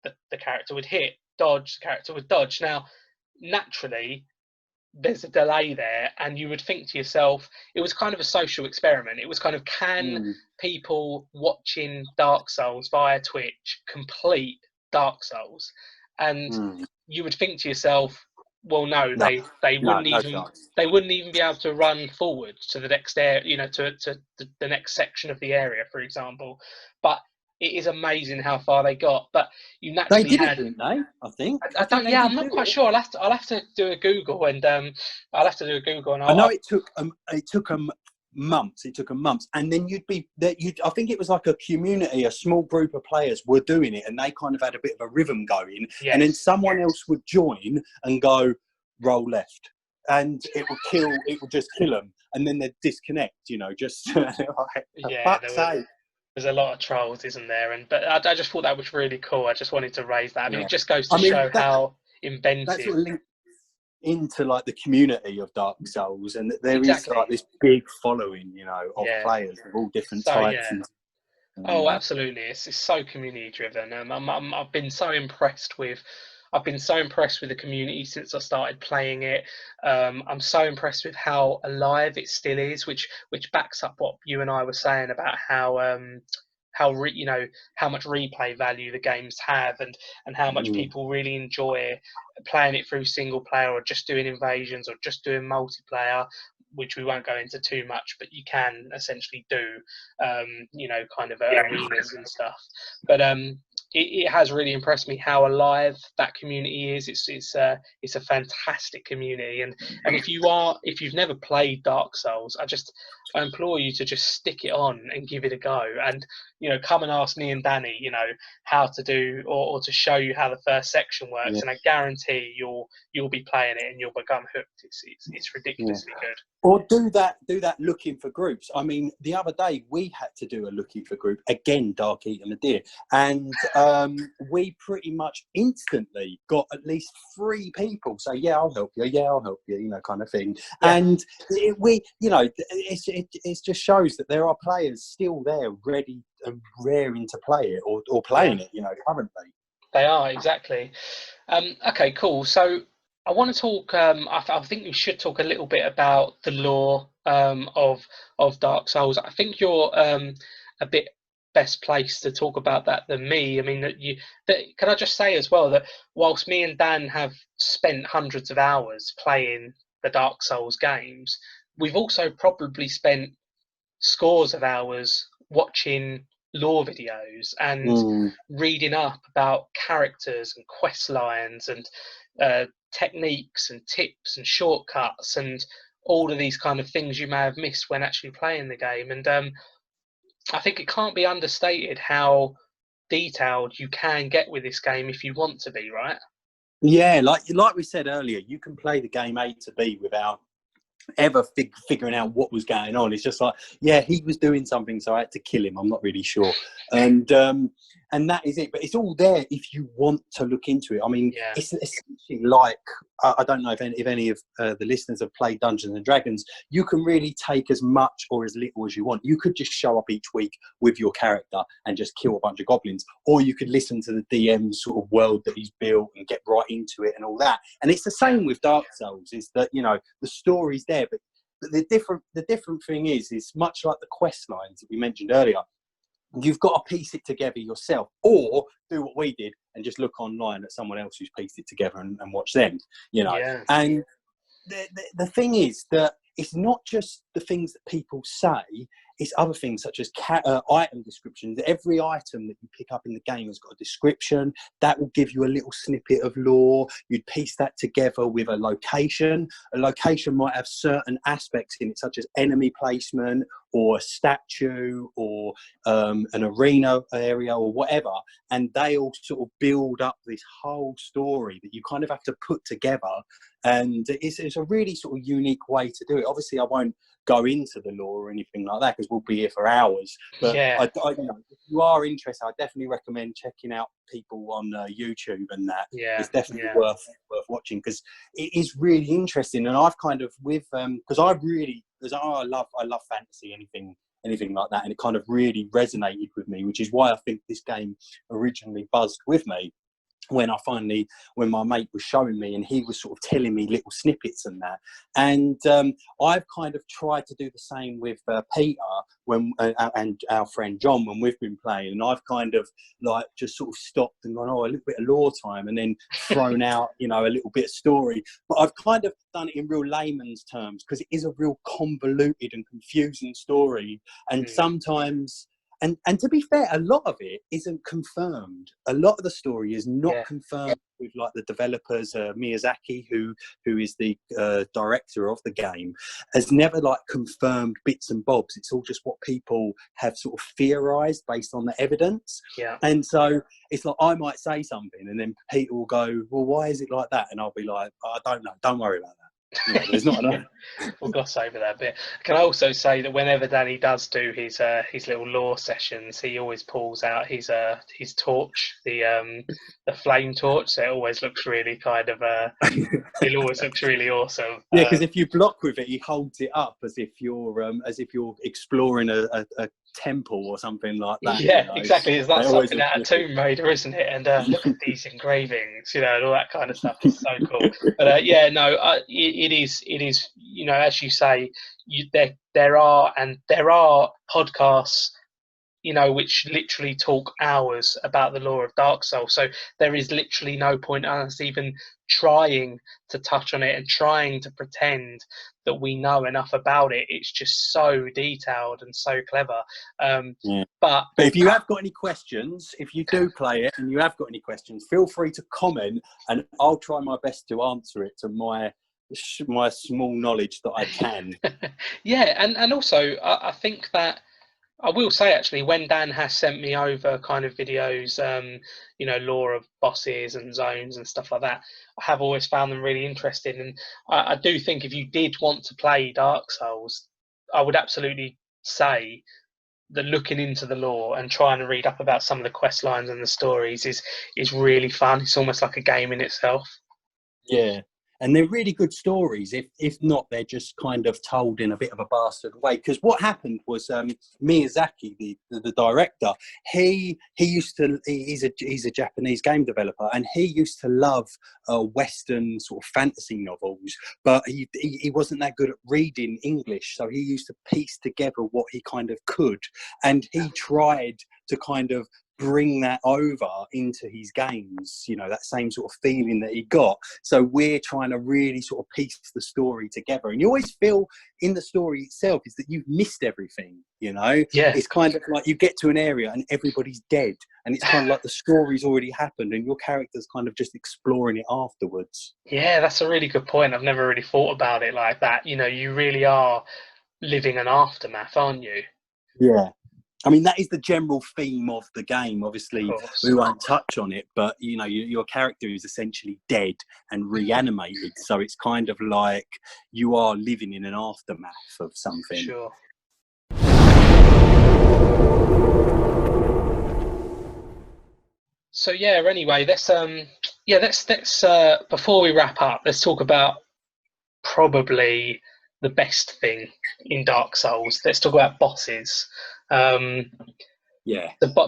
the character would hit. Dodge, the character would dodge. Now, naturally, there's a delay there, and you would think to yourself, it was kind of a social experiment. It was kind of, can people watching Dark Souls via Twitch complete Dark Souls? And you would think to yourself, Well, no, No, they no, wouldn't no even chance. they wouldn't even be able to run forward to the next area, to the next section of the area, for example. But it is amazing how far they got. But you They naturally did it, had. didn't they? I I think don't. they Yeah, did I'm do not quite it. sure. I'll have to do a Google and I know it took months. It took them months, and then I think it was like a community, a small group of players were doing it, and they kind of had a bit of a rhythm going, and then someone else would join and go roll left, and it would just kill them, and then they'd disconnect. Just like, for Yeah, fuck's sake. there's a lot of trolls, isn't there? But I just thought that was really cool. I just wanted to raise that. I mean, Yeah, it just goes to I mean show how that inventive. sort of links into like the community of Dark Souls, and there is like Exactly. this big following, of Yeah. players of all different So types. yeah. Oh, absolutely. It's so community driven. I've been so impressed with the community since I started playing it. I'm so impressed with how alive it still is, which backs up what you and I were saying about how much replay value the games have, and how much Mm. people really enjoy playing it through single player, or just doing invasions, or just doing multiplayer, which we won't go into too much, but you can essentially do, kind of arenas and stuff. But it has really impressed me how alive that community is. It's a fantastic community, and if you've never played Dark Souls, I implore you to just stick it on and give it a go, and come and ask me and Danny, how to do, or to show you how the first section works, Yeah. and I guarantee you'll be playing it and you'll become hooked. It's Yeah. ridiculously good. Or do that looking for groups. I mean, the other day we had to do a looking for group again, Dark Eater and the Deer, and we pretty much instantly got at least 3 people say, "Yeah, I'll help you. Yeah, I'll help you," kind of thing. Yeah. And it just shows that there are players still there, ready and raring to play it or playing it, currently. They are, exactly. Okay, cool. So I want to talk. I think we should talk a little bit about the lore of Dark Souls. I think you're a bit best placed to talk about that than me. I mean, can I just say as well that whilst me and Dan have spent hundreds of hours playing the Dark Souls games, we've also probably spent scores of hours watching lore videos and reading up about characters and quest lines and techniques and tips and shortcuts and all of these kind of things you may have missed when actually playing the game. And I think it can't be understated how detailed you can get with this game if you want to be, right? Yeah, like we said earlier, you can play the game A to B without ever figuring out what was going on. It's just like, yeah, he was doing something, so I had to kill him. I'm not really sure, and that is it. But it's all there if you want to look into it. I mean, it's essentially like I don't know if any of the listeners have played Dungeons and Dragons. You can really take as much or as little as you want. You could just show up each week with your character and just kill a bunch of goblins, or you could listen to the DM's sort of world that he's built and get right into it and all that. And it's the same with Dark Souls. Is that the story's there. But the different thing is much like the quest lines that we mentioned earlier. You've got to piece it together yourself, or do what we did and just look online at someone else who's pieced it together and watch them. And the thing is that it's not just the things that people say, it's other things such as item descriptions. Every item that you pick up in the game has got a description that will give you a little snippet of lore. You'd piece that together with a location. A location might have certain aspects in it, such as enemy placement or a statue or an arena area or whatever, and they all sort of build up this whole story that you kind of have to put together. And it's a really sort of unique way to do it. Obviously, I won't go into the lore or anything like that because we'll be here for hours. But if you are interested, I definitely recommend checking out people on YouTube and that. It's definitely worth watching because it is really interesting. And I've kind of because I love fantasy, anything like that, and it kind of really resonated with me, which is why I think this game originally buzzed with me. when my mate was showing me, and he was sort of telling me little snippets and that. And I've kind of tried to do the same with Peter and our friend John when we've been playing. And I've kind of like just sort of stopped and gone, oh, a little bit of lore time, and then thrown out, you know, a little bit of story. But I've kind of done it in real layman's terms, because it is a real convoluted and confusing story. And sometimes... And to be fair, a lot of it isn't confirmed. A lot of the story is not confirmed with like the developers. Miyazaki, who is the director of the game, has never like confirmed bits and bobs. It's all just what people have sort of theorized based on the evidence. Yeah. And so it's like I might say something, and then Peter will go, "Well, why is it like that?" And I'll be like, "I don't know. Don't worry about that." You know, there's not enough. We'll gloss over that bit. Can I also say that whenever Danny does do his little lore sessions, he always pulls out his torch, the flame torch. So it always looks really kind of it always looks really awesome. Yeah, because if you block with it, he holds it up as if you're exploring a temple or something like that. Yeah, you know? exactly. It's like something out of Tomb Raider, isn't it? And look at these engravings, you know, and all that kind of stuff. It's so cool. But yeah, no, it is, you know, as you say, there are podcasts, you know, which literally talk hours about the lore of Dark Souls. So there is literally no point us even trying to touch on it and trying to pretend that we know enough about it. It's just so detailed and so clever. But if you have got any questions, if you do play it and you have got any questions, feel free to comment, and I'll try my best to answer it to my small knowledge that I can. Yeah, and also I think that I will say, actually, when Dan has sent me over kind of videos, you know, lore of bosses and zones and stuff like that, I have always found them really interesting. And I do think if you did want to play Dark Souls, I would absolutely say that looking into the lore and trying to read up about some of the quest lines and the stories is really fun. It's almost like a game in itself. Yeah. And they're really good stories. If not, they're just kind of told in a bit of a bastard way. Because what happened was Miyazaki, the director, he's a Japanese game developer, and he used to love Western sort of fantasy novels, but he wasn't that good at reading English, so he used to piece together what he kind of could, and he tried to kind of bring that over into his games, you know, that same sort of feeling that he got. So we're trying to really sort of piece the story together, and you always feel in the story itself is that you've missed everything, you know. It's kind of like you get to an area and everybody's dead, and it's kind of like the story's already happened and your character's kind of just exploring it afterwards. Yeah, that's a really good point. I've never really thought about it like that. You know, you really are living an aftermath, aren't you? Yeah. I mean, that is the general theme of the game. Obviously, we won't touch on it, but, you know, your character is essentially dead and reanimated. So it's kind of like you are living in an aftermath of something. Sure. So yeah, anyway, let's before we wrap up, let's talk about probably the best thing in Dark Souls. Let's talk about bosses. The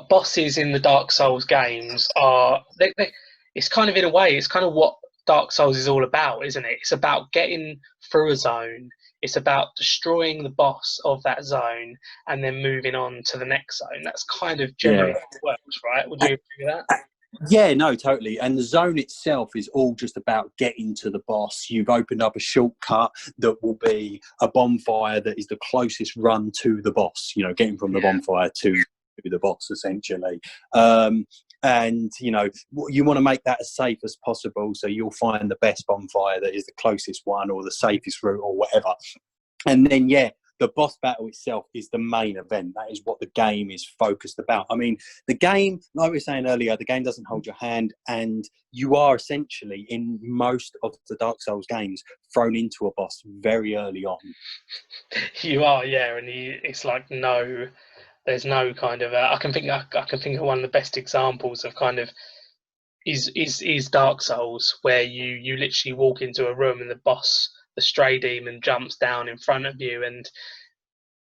bosses in the Dark Souls games are it's kind of, in a way, it's kind of what Dark Souls is all about, isn't it? It's about getting through a zone. It's about destroying the boss of that zone and then moving on to the next zone. That's kind of generally how it works, right? Would you agree with that? Yeah, no, totally. And the zone itself is all just about getting to the boss. You've opened up a shortcut that will be a bonfire that is the closest run to the boss, you know, getting from the bonfire to the boss, essentially. And, you know, you want to make that as safe as possible. So you'll find the best bonfire that is the closest one or the safest route or whatever. And then, the boss battle itself is the main event. That is what the game is focused about. I mean, the game, like we were saying earlier, the game doesn't hold your hand, and you are essentially, in most of the Dark Souls games, thrown into a boss very early on. You are, yeah, and it's like there's no kind of. I can think of one of the best examples of kind of is Dark Souls, where you literally walk into a room and the boss, the stray demon, jumps down in front of you, and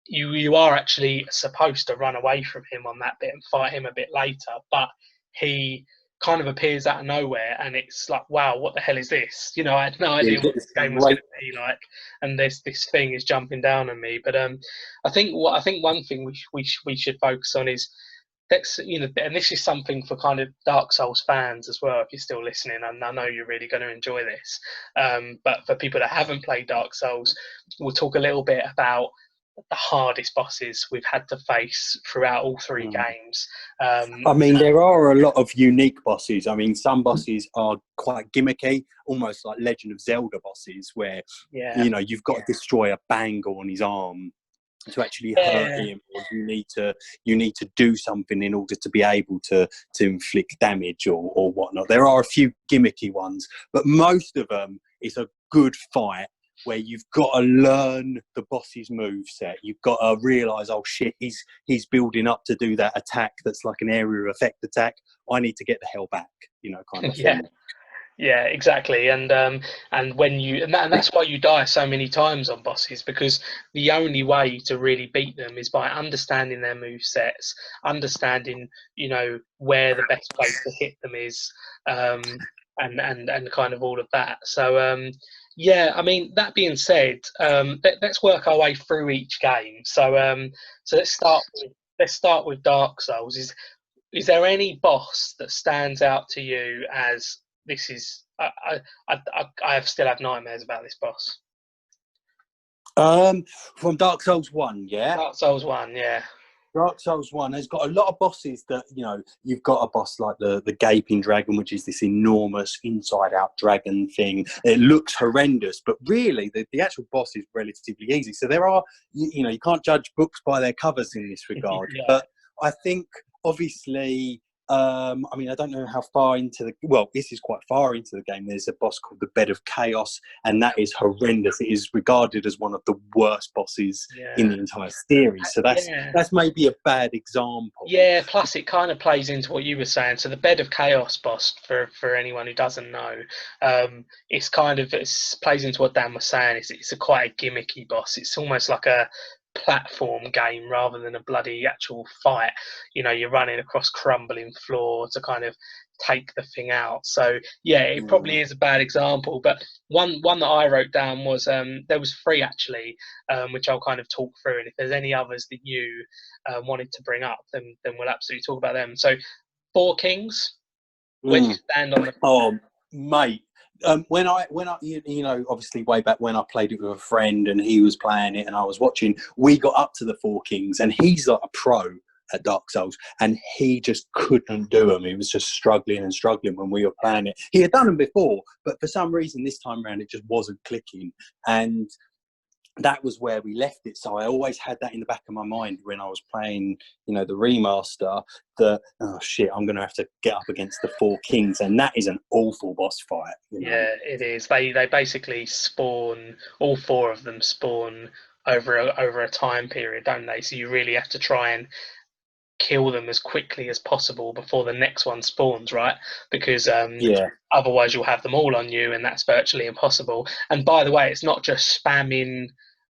you are actually supposed to run away from him on that bit and fight him a bit later, but he kind of appears out of nowhere, and it's like, wow, what the hell is this? You know, I had no Yeah, idea you get what this this game was going great. to be like, and this thing is jumping down on me. But I think one thing we should focus on is that's, you know, and this is something for kind of Dark Souls fans as well. If you're still listening, and I know you're really going to enjoy this, but for people that haven't played Dark Souls, we'll talk a little bit about the hardest bosses we've had to face throughout all three games. I mean, there are a lot of unique bosses. I mean, some bosses are quite gimmicky, almost like Legend of Zelda bosses, where Yeah, you know you've got to destroy a bangle on his arm to actually hurt yeah, him, or you need to do something in order to be able to inflict damage or whatnot. There are a few gimmicky ones, but most of them is a good fight where you've got to learn the boss's move set. You've got to realise, oh shit, he's building up to do that attack that's like an area effect attack. I need to get the hell back, you know, kind of yeah. thing. Yeah, exactly, and when you and that's why you die so many times on bosses, because the only way to really beat them is by understanding their move sets, understanding, you know, where the best place to hit them is, and kind of all of that. So yeah, I mean, that being said, let's work our way through each game. So let's start with Dark Souls. Is there any boss that stands out to you as this is? I still have nightmares about this boss. From Dark Souls 1, yeah. Dark Souls 1, yeah. Dark Souls 1 has got a lot of bosses that, you know, you've got a boss like the Gaping Dragon, which is this enormous inside-out dragon thing. It looks horrendous, but really the actual boss is relatively easy. So there are, you know, you can't judge books by their covers in this regard. Yeah. But I think, obviously, I mean, I don't know how far into this is quite far into the game. There's a boss called the Bed of Chaos, and that is horrendous. It is regarded as one of the worst bosses in the entire series. So that's maybe a bad example. Yeah, plus it kind of plays into what you were saying. So the Bed of Chaos boss, for anyone who doesn't know, it's plays into what Dan was saying. It's a quite a gimmicky boss. It's almost like a platform game rather than a bloody actual fight. You know, you're running across crumbling floor to kind of take the thing out. So yeah, it probably is a bad example. But one that I wrote down was there was three actually, which I'll kind of talk through. And if there's any others that you wanted to bring up, then we'll absolutely talk about them. So Four Kings, where do you stand on the? Oh, mate. When I, you know, obviously way back when I played it with a friend and he was playing it and I was watching, we got up to the Four Kings and he's like a pro at Dark Souls and he just couldn't do them. He was just struggling and struggling when we were playing it. He had done them before, but for some reason this time around it just wasn't clicking. And that was where we left it. So I always had that in the back of my mind when I was playing, you know, the remaster, that, oh shit, I'm going to have to get up against the Four Kings. And that is an awful boss fight. You know? Yeah, it is. They basically spawn, all four of them spawn over a time period, don't they? So you really have to try and kill them as quickly as possible before the next one spawns, right? Because otherwise you'll have them all on you, and that's virtually impossible. And by the way, it's not just spamming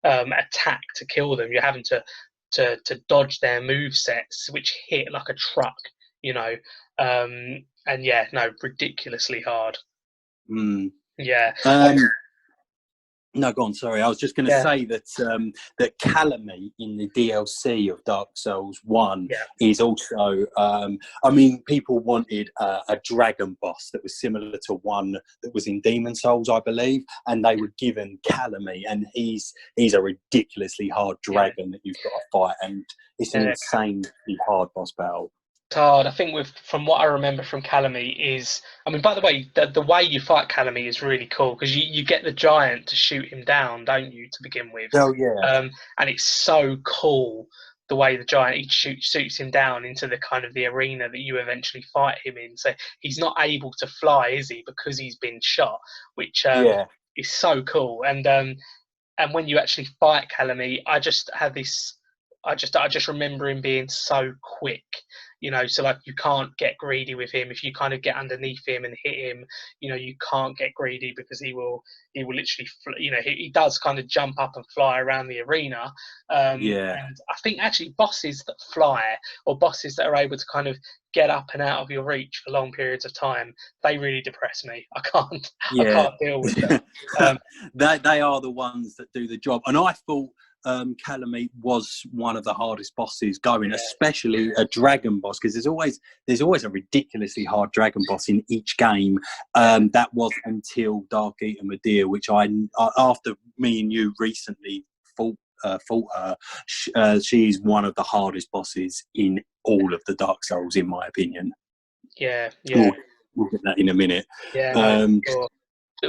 attack to kill them. You're having to dodge their move sets, which hit like a truck, you know. And yeah, no, ridiculously hard. Yeah. No, go on. Sorry, I was just going to say that that Calamity in the DLC of Dark Souls 1 is also. I mean, people wanted a dragon boss that was similar to one that was in Demon Souls, I believe, and they were given Calamity, and he's a ridiculously hard dragon that you've got to fight, and it's an insanely hard boss battle. Hard. I think from what I remember from Calamity is, I mean, by the way, the way you fight Calamity is really cool because you get the giant to shoot him down, don't you, to begin with? Oh yeah. And it's so cool the way the giant shoots him down into the kind of the arena that you eventually fight him in. So he's not able to fly, is he, because he's been shot, which is so cool. And when you actually fight Calamity, I just remember him being so quick. you know, so like you can't get greedy with him. If you kind of get underneath him and hit him, you know, you can't get greedy because he will literally, you know, he does kind of jump up and fly around the arena. Yeah. And I think actually bosses that fly, or bosses that are able to kind of get up and out of your reach for long periods of time, they really depress me. I Yeah. can't deal with them. They are the ones that do the job. And I thought Calamite was one of the hardest bosses going, especially a dragon boss, because there's always a ridiculously hard dragon boss in each game. That was until Dark Eater Medea, which after me and you recently fought her, she's one of the hardest bosses in all of the Dark Souls, in my opinion. Yeah. We'll get that in a minute. Yeah, no, sure.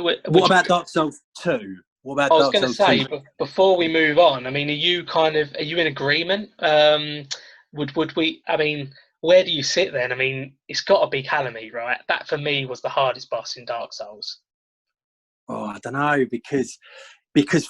What about Dark Souls 2? What about I was Dark going to Souls say, 2? before we move on, I mean, are you in agreement? Would we? I mean, where do you sit then? I mean, it's got to be Calamite, right? That for me was the hardest boss in Dark Souls. Oh, I don't know, because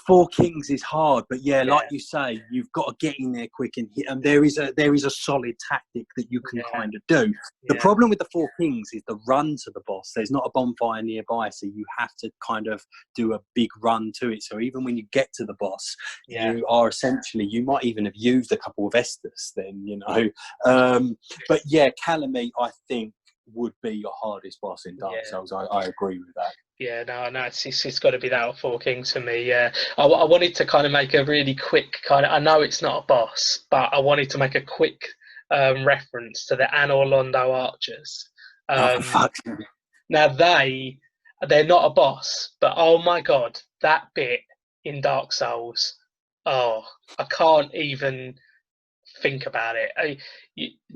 Four Kings is hard, but like you say, you've got to get in there quick and hit. And there is a solid tactic that you can kind of do. The problem with the Four Kings is the run to the boss. There's not a bonfire nearby, so you have to kind of do a big run to it. So even when you get to the boss, you might even have used a couple of Estus then, you know. But Calamite, I think, would be your hardest boss in Dark Souls. I agree with that. Yeah, no, it's got to be that Four Kings for me. Yeah, I wanted to kind of make a really quick I know it's not a boss, but I wanted to make a quick reference to the Anor Londo archers. For fuck's sake. Now they're not a boss, but oh my god, that bit in Dark Souls, oh, I can't even think about it.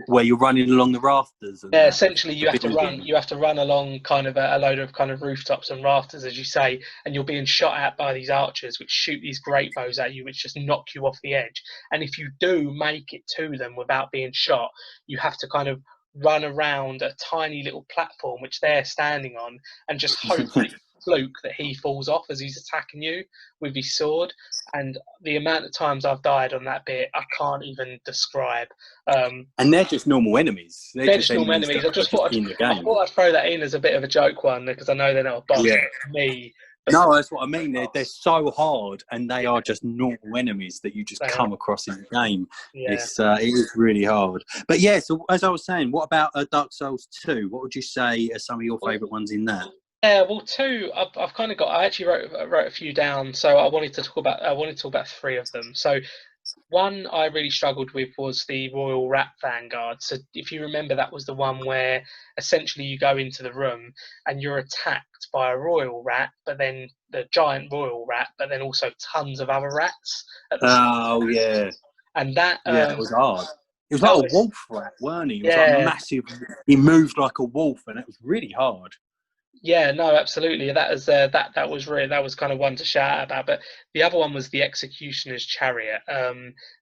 Where you're running along the rafters. And essentially you have to run. You have to run along kind of a load of kind of rooftops and rafters, as you say, and you're being shot at by these archers, which shoot these great bows at you, which just knock you off the edge. And if you do make it to them without being shot, you have to kind of run around a tiny little platform which they're standing on, and just hope that fluke that he falls off as he's attacking you with his sword. And the amount of times I've died on that bit, I can't even describe. And they're just normal enemies. They're just normal enemies. I thought I'd throw that in as a bit of a joke one, because I know they're not a boss for me. No, that's what I mean. They're so hard, and they are just normal enemies that you just come across in the game. It is really hard. But so as I was saying, what about Dark Souls 2? What would you say are some of your favourite ones in that? Yeah, well, 2, I've kind of got. I actually wrote a few down, so I wanted to talk about 3 of them. So, one I really struggled with was the Royal Rat Vanguard. So if you remember, that was the one where essentially you go into the room and you're attacked by a royal rat, but then the giant royal rat, but then also tons of other rats at the time. And that it was hard. It was like a wolf rat, weren't he? It was like massive. He moved like a wolf, and it was really hard. Yeah, no, absolutely. That was kind of one to shout out about. But the other one was the Executioner's Chariot.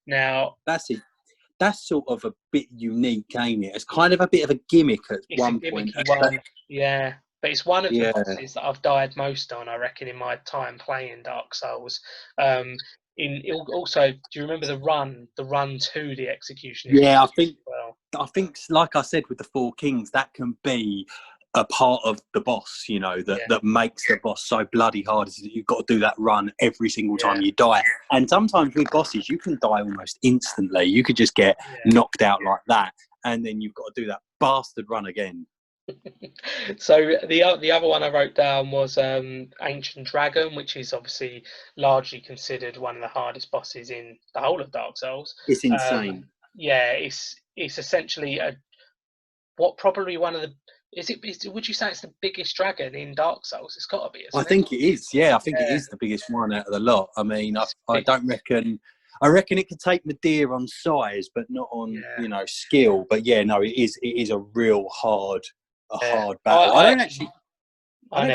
Now that's it. That's sort of a bit unique, ain't it? It's kind of a bit of a gimmick at one point. One, yeah, but it's one of the bosses that I've died most on, I reckon, in my time playing Dark Souls. Also, do you remember the run to the Executioner's? Yeah, I think, like I said with the Four Kings, that can be a part of the boss, you know, that makes the boss so bloody hard, is that you've got to do that run every single time you die. And sometimes with bosses, you can die almost instantly. You could just get knocked out like that, and then you've got to do that bastard run again. So the other one I wrote down was Ancient Dragon, which is obviously largely considered one of the hardest bosses in the whole of Dark Souls. It's insane. It's essentially probably one of the. Would you say it's the biggest dragon in Dark Souls? It's got to be. I think it is. Yeah, I think it is the biggest one out of the lot. I mean, I don't reckon. I reckon it could take Medea on size, but not on skill. But no, it is a real hard battle. I don't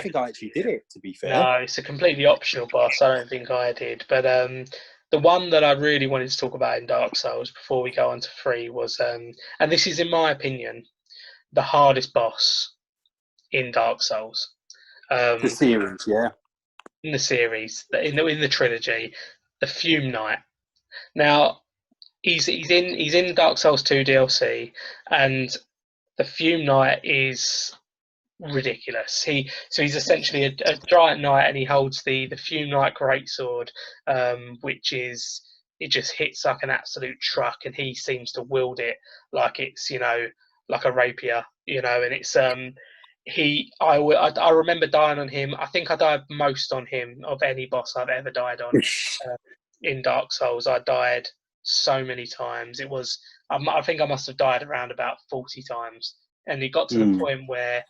think I actually did it, to be fair. No, it's a completely optional boss. I don't think I did. But the one that I really wanted to talk about in Dark Souls before we go on to 3 was, and this is in my opinion, the hardest boss in Dark Souls. The series, in the series, in the trilogy, the Fume Knight. Now, he's in Dark Souls 2 DLC, and the Fume Knight is ridiculous. He's essentially a giant knight, and he holds the Fume Knight greatsword, which is, it just hits like an absolute truck, and he seems to wield it like it's, like a rapier, and it's I remember dying on him. I think I died most on him of any boss I've ever died on. In Dark Souls, I died so many times. I think I must have died around about 40 times, and it got to the point where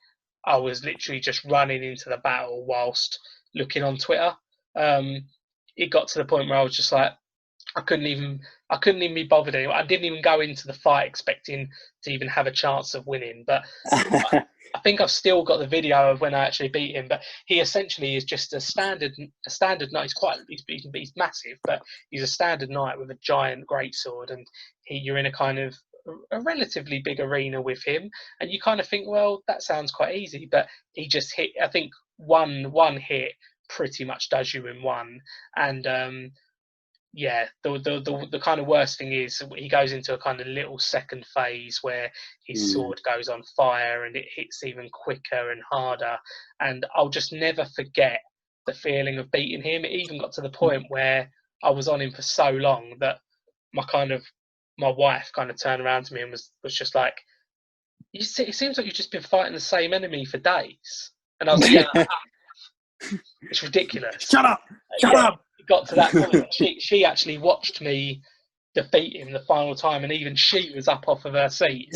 I was literally just running into the battle whilst looking on Twitter. It got to the point where I was just like, I couldn't even be bothered anymore. I didn't even go into the fight expecting to even have a chance of winning. But I think I've still got the video of when I actually beat him. But he essentially is just a standard knight. He's massive, but he's a standard knight with a giant greatsword, and you're in a kind of a relatively big arena with him, and you kind of think, well, that sounds quite easy, but he just hit. I think one hit pretty much does you in one, and yeah, the kind of worst thing is he goes into a kind of little second phase where his sword goes on fire and it hits even quicker and harder, and I'll just never forget the feeling of beating him. It even got to the point where I was on him for so long that my wife kind of turned around to me and was just like, it seems like you've just been fighting the same enemy for days. And I was like, yeah, it's ridiculous. Shut up! Shut up! It got to that point. She actually watched me defeat him the final time, and even she was up off of her seat,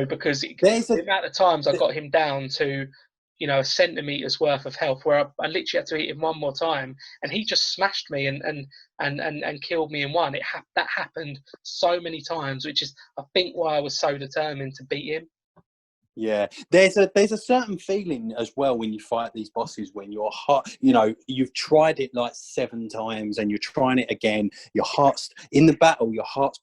because the amount of times I got him down to, a centimetre's worth of health, where I literally had to hit him one more time, and he just smashed me and killed me in one. That happened so many times, which is, I think, why I was so determined to beat him. Yeah, there's a certain feeling as well when you fight these bosses, when your heart, you've tried it like 7 times and you're trying it again. Your heart's in the battle, your heart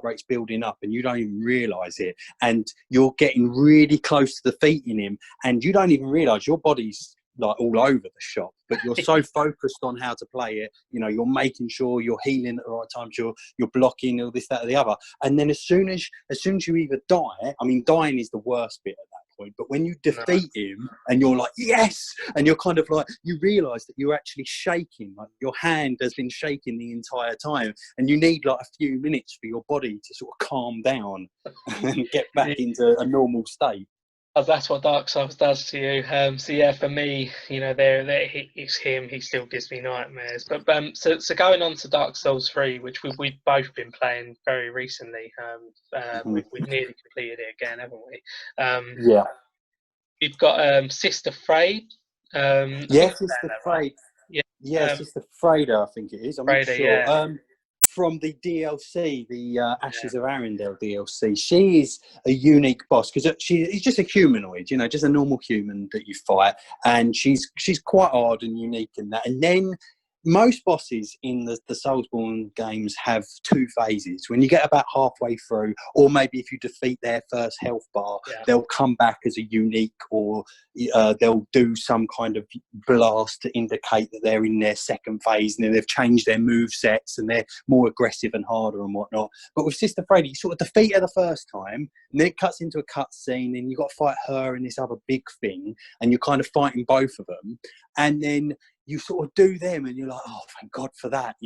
rate's building up, and you don't even realise it. And you're getting really close to defeating him, and you don't even realise your body's like all over the shop, but you're so focused on how to play it. You're making sure you're healing at the right times, you're blocking all this, that, or the other. And then as soon as you either die, I mean, dying is the worst bit at that point, but when you defeat him and you're like, yes, and you're kind of like, you realise that you're actually shaking, like your hand has been shaking the entire time, and you need like a few minutes for your body to sort of calm down and get back into a normal state. That's what Dark Souls does to you. So yeah, for me, it's him. He still gives me nightmares. But so going on to Dark Souls 3, which we've both been playing very recently. We've nearly completed it again, haven't we? Yeah. We've got Sister Frey. Yes, Sister Frey. Yeah, Sister Freda, I think it is. I'm not sure. Yeah. From the DLC, the Ashes of Arendelle DLC, she is a unique boss because she's just a humanoid, just a normal human that you fight, and she's quite odd and unique in that. And then most bosses in the Soulsborne games have 2 phases. When you get about halfway through, or maybe if you defeat their first health bar, they'll come back as a unique, or they'll do some kind of blast to indicate that they're in their second phase, and then they've changed their move sets and they're more aggressive and harder and whatnot. But with Sister Freda, you sort of defeat her the first time, and then it cuts into a cut scene, and you've got to fight her and this other big thing, and you're kind of fighting both of them, and then you sort of do them and you're like, oh, thank God for that,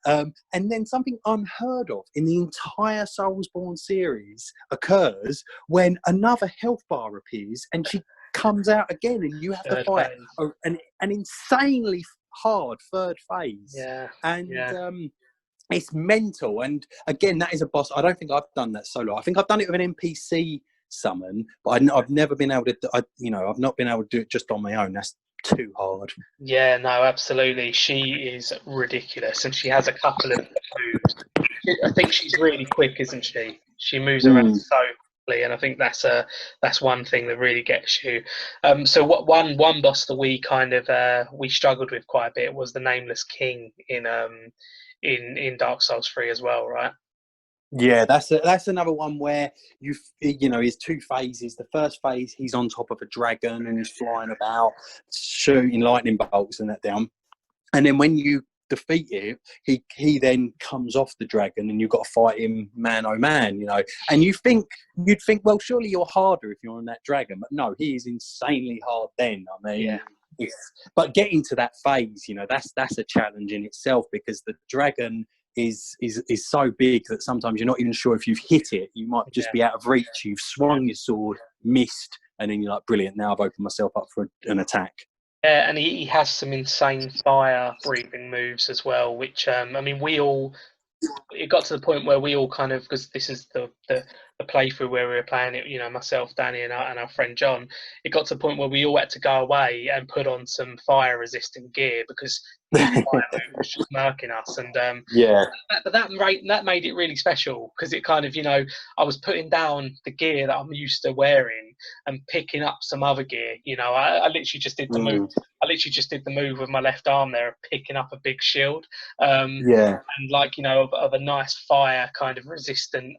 and then something unheard of in the entire Soulsborne series occurs when another health bar appears and she comes out again, and you have to fight an insanely hard third phase. It's mental. And again, that is a boss. I don't think I've done that solo. I think I've done it with an NPC summon, but I've never been able to I've not been able to do it just on my own. That's too hard. Yeah, no, absolutely. She is ridiculous, and she has a couple of moves. I think she's really quick, isn't she? She moves around so quickly, and I think that's one thing that really gets you. So what one boss that we kind of we struggled with quite a bit was the Nameless King in Dark Souls 3 as well, right? Yeah, that's another one where there's 2 phases. The first phase, he's on top of a dragon and he's flying about, shooting lightning bolts and that down. And then when you defeat it, he then comes off the dragon, and you've got to fight him man oh man, you know. And you'd think, well, surely you're harder if you're on that dragon, but no, he is insanely hard. Then, I mean, but getting to that phase, you know, that's a challenge in itself, because the dragon is so big that sometimes you're not even sure if you've hit it. You might just be out of reach. You've swung your sword, missed, and then you're like, brilliant, now I've opened myself up for an attack. Yeah, and he has some insane fire breathing moves as well, which I mean, it got to the point where we all kind of, because this is the playthrough where we were playing it, you know, myself, Danny, and our friend John. It got to the point where we all had to go away and put on some fire resistant gear, because his fire move was just murking us. And but that made it really special, because it kind of, you know, I was putting down the gear that I'm used to wearing and picking up some other gear. You know, I literally just did the move. I literally just did the move with my left arm there, of picking up a big shield. And like, you know, of a nice fire kind of resistant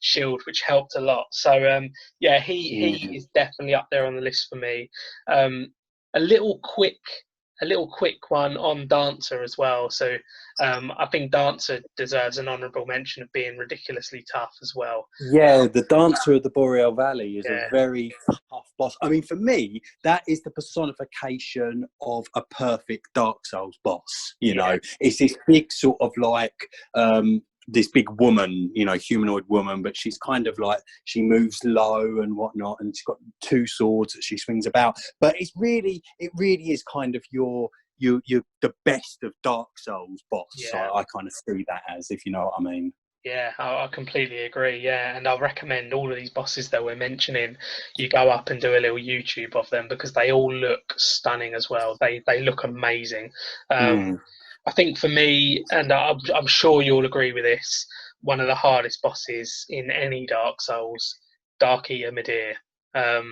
shield, which helped a lot. So he is definitely up there on the list for me. A little quick one on Dancer as well. So I think Dancer deserves an honourable mention of being ridiculously tough as well. Yeah, the Dancer of the Boreal Valley is a very tough boss. I mean, for me, that is the personification of a perfect Dark Souls boss. You know, it's this big sort of like this big woman, you know, humanoid woman, but she's kind of like, she moves low and whatnot, and she's got two swords that she swings about. But it really is kind of you're the best of Dark Souls boss. So I kind of see that as, if you know what I mean. Yeah, I completely agree. Yeah, and I'll recommend all of these bosses that we're mentioning, you go up and do a little YouTube of them, because they all look stunning as well. They look amazing. I think for me, and I'm sure you'll agree with this, one of the hardest bosses in any Dark Souls, Dark Eater Midir.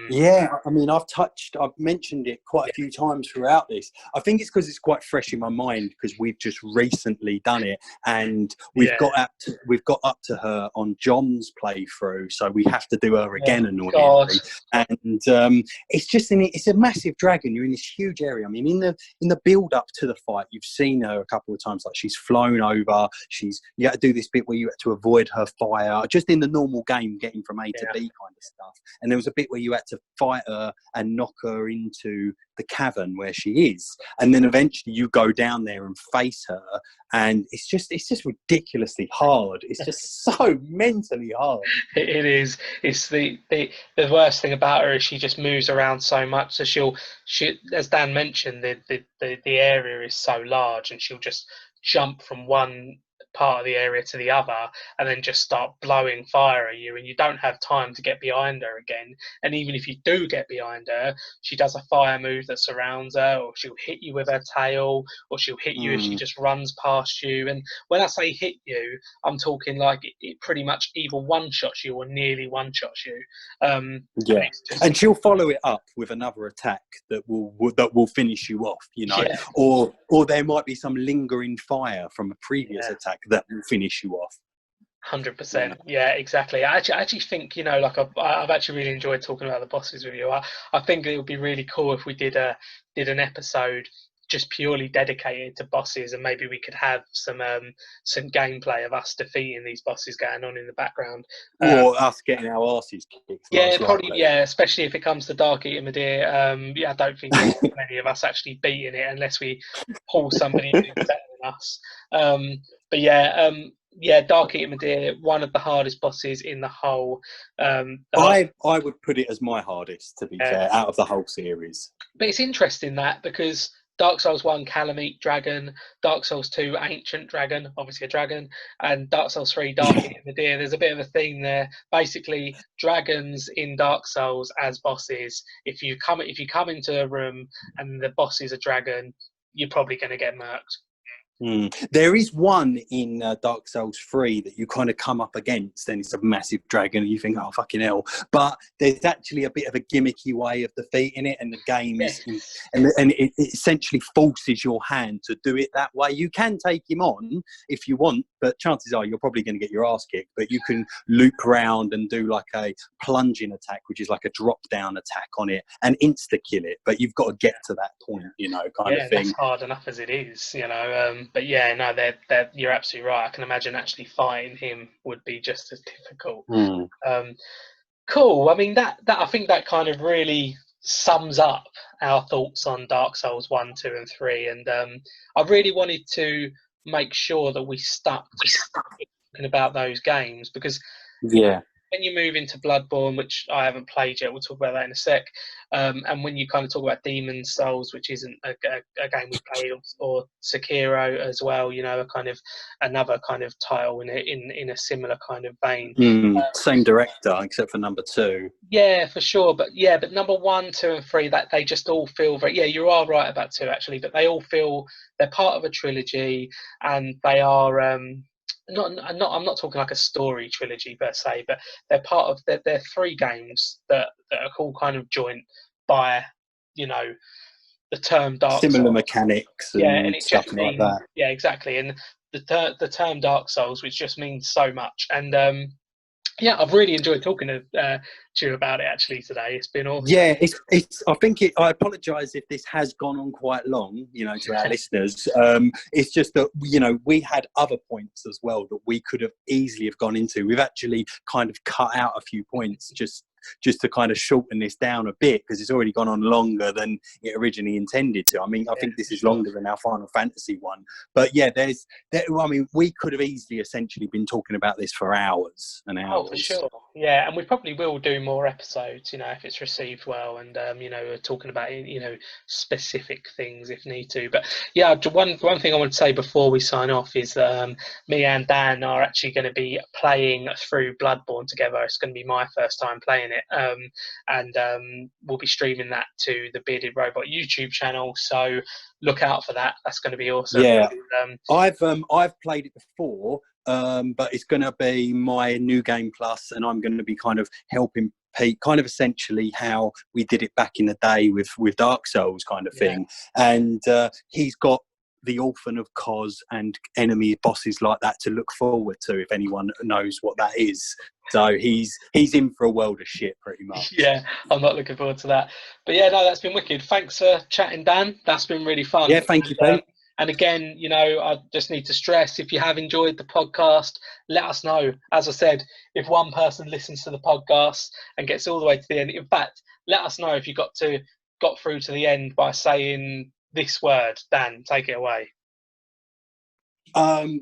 Yeah, I mean, I've mentioned it quite a few times throughout this. I think it's because it's quite fresh in my mind, because we've just recently done it, and we've got up to her on John's playthrough, so we have to do her again, annoyingly. And it's a massive dragon. You're in this huge area. I mean, in the build up to the fight, you've seen her a couple of times. Like, she's flown over. You had to do this bit where you had to avoid her fire, just in the normal game, getting from A to B kind of stuff. And there was a bit where you had to fight her and knock her into the cavern where she is, and then eventually you go down there and face her, and it's just ridiculously hard. It's just so mentally hard. It is. It's the worst thing about her is she just moves around so much. So she, as Dan mentioned, the area is so large, and she'll just jump from one part of the area to the other, and then just start blowing fire at you, and you don't have time to get behind her again. And even if you do get behind her, she does a fire move that surrounds her, or she'll hit you with her tail, or she'll hit you if she just runs past you. And when I say hit you, I'm talking like it pretty much either one-shots you or nearly one-shots you. And she'll follow it up with another attack that will finish you off, you know. Or there might be some lingering fire from a previous attack that will finish you off. 100%. Yeah, exactly. I actually think, you know, like I've actually really enjoyed talking about the bosses with you. I think it would be really cool if we did an episode just purely dedicated to bosses, and maybe we could have some gameplay of us defeating these bosses going on in the background, or us getting our asses kicked. Probably. Especially if it comes to Dark Eater Midir. I don't think many of us actually beating it unless we pull somebody who's better than us. Dark Eater Midir, one of the hardest bosses in the whole. I would put it as my hardest, to be fair, out of the whole series. But it's interesting that, because Dark Souls 1, Calamite Dragon, Dark Souls 2, Ancient Dragon, obviously a dragon, and Dark Souls 3, Dark Eater Midir, there's a bit of a theme there. Basically, dragons in Dark Souls as bosses, if you come into a room and the boss is a dragon, you're probably going to get murked. There is one in Dark Souls 3 that you kind of come up against, and it's a massive dragon, and you think, oh, fucking hell. But there's actually a bit of a gimmicky way of defeating it, and the game is, and it essentially forces your hand to do it that way. You can take him on if you want, but chances are you're probably going to get your ass kicked. But you can loop around and do like a plunging attack, which is like a drop down attack on it, and insta kill it. But you've got to get to that point, you know, kind of thing. That's hard enough as it is, you know. But yeah, no, you're absolutely right. I can imagine actually fighting him would be just as difficult. Cool. I mean, that I think that kind of really sums up our thoughts on Dark Souls 1, 2, and 3. And I really wanted to make sure that we stuck to talking about those games, because when you move into Bloodborne, which I haven't played yet, we'll talk about that in a sec, and when you kind of talk about Demon's Souls, which isn't a game we played, or Sekiro as well, you know, a kind of another kind of title in a similar kind of vein. Same director, except for number 2. Yeah, for sure. But number 1, 2, and 3, that they just all feel very. Yeah, you are right about 2 actually, but they all feel they're part of a trilogy, and they are. I'm not talking like a story trilogy per se, but they're part of. They're 3 games that are all kind of joined by, you know, the term Dark Souls. Similar mechanics and it stuff just like means, that. Yeah, exactly. And the term Dark Souls, which just means so much. And yeah, I've really enjoyed talking to you about it actually today. It's been awesome. Yeah, I apologise if this has gone on quite long, you know, to our listeners. It's just that, you know, we had other points as well that we could have easily have gone into. We've actually kind of cut out a few points just to kind of shorten this down a bit, because it's already gone on longer than it originally intended to. I mean, I think this is longer than our Final Fantasy one. But yeah, I mean, we could have easily essentially been talking about this for hours and hours. Oh, for sure. Yeah, and we probably will do more episodes, you know, if it's received well, and you know, talking about, you know, specific things if need to. But yeah, one thing I want to say before we sign off is that me and Dan are actually going to be playing through Bloodborne together. It's going to be my first time playing it, and we'll be streaming that to the Bearded Robot YouTube channel. So look out for that. That's going to be awesome. Yeah, I've played it before. But it's going to be my new game plus, and I'm going to be kind of helping Pete, kind of essentially how we did it back in the day with Dark Souls kind of thing. And he's got the Orphan of Kos and enemy bosses like that to look forward to, if anyone knows what that is. So he's in for a world of shit, pretty much. Yeah, I'm not looking forward to that. But yeah, no, that's been wicked. Thanks for chatting, Dan. That's been really fun. Yeah, thank you, Pete. And again, you know, I just need to stress, if you have enjoyed the podcast, let us know. As I said, if one person listens to the podcast and gets all the way to the end, in fact, let us know if you got through to the end by saying this word. Dan, take it away. Oh,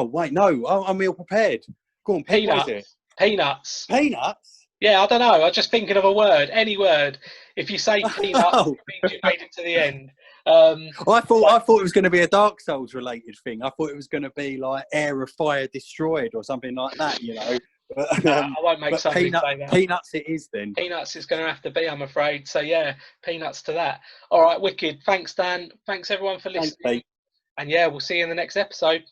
wait, no, I'm ill prepared. Go on, Pete, what is it? Peanuts. Peanuts? Yeah, I don't know. I was just thinking of a word, any word. If you say peanuts, it means you made it to the end. I thought it was going to be a Dark Souls related thing. I thought it was going to be like Air of Fire Destroyed or something like that, you know. But, I won't make somebody say that. Peanuts it is then. Peanuts is going to have to be, I'm afraid. So yeah, peanuts to that. All right, wicked. Thanks, Dan. Thanks everyone for listening. Thanks, Pete. And yeah, we'll see you in the next episode.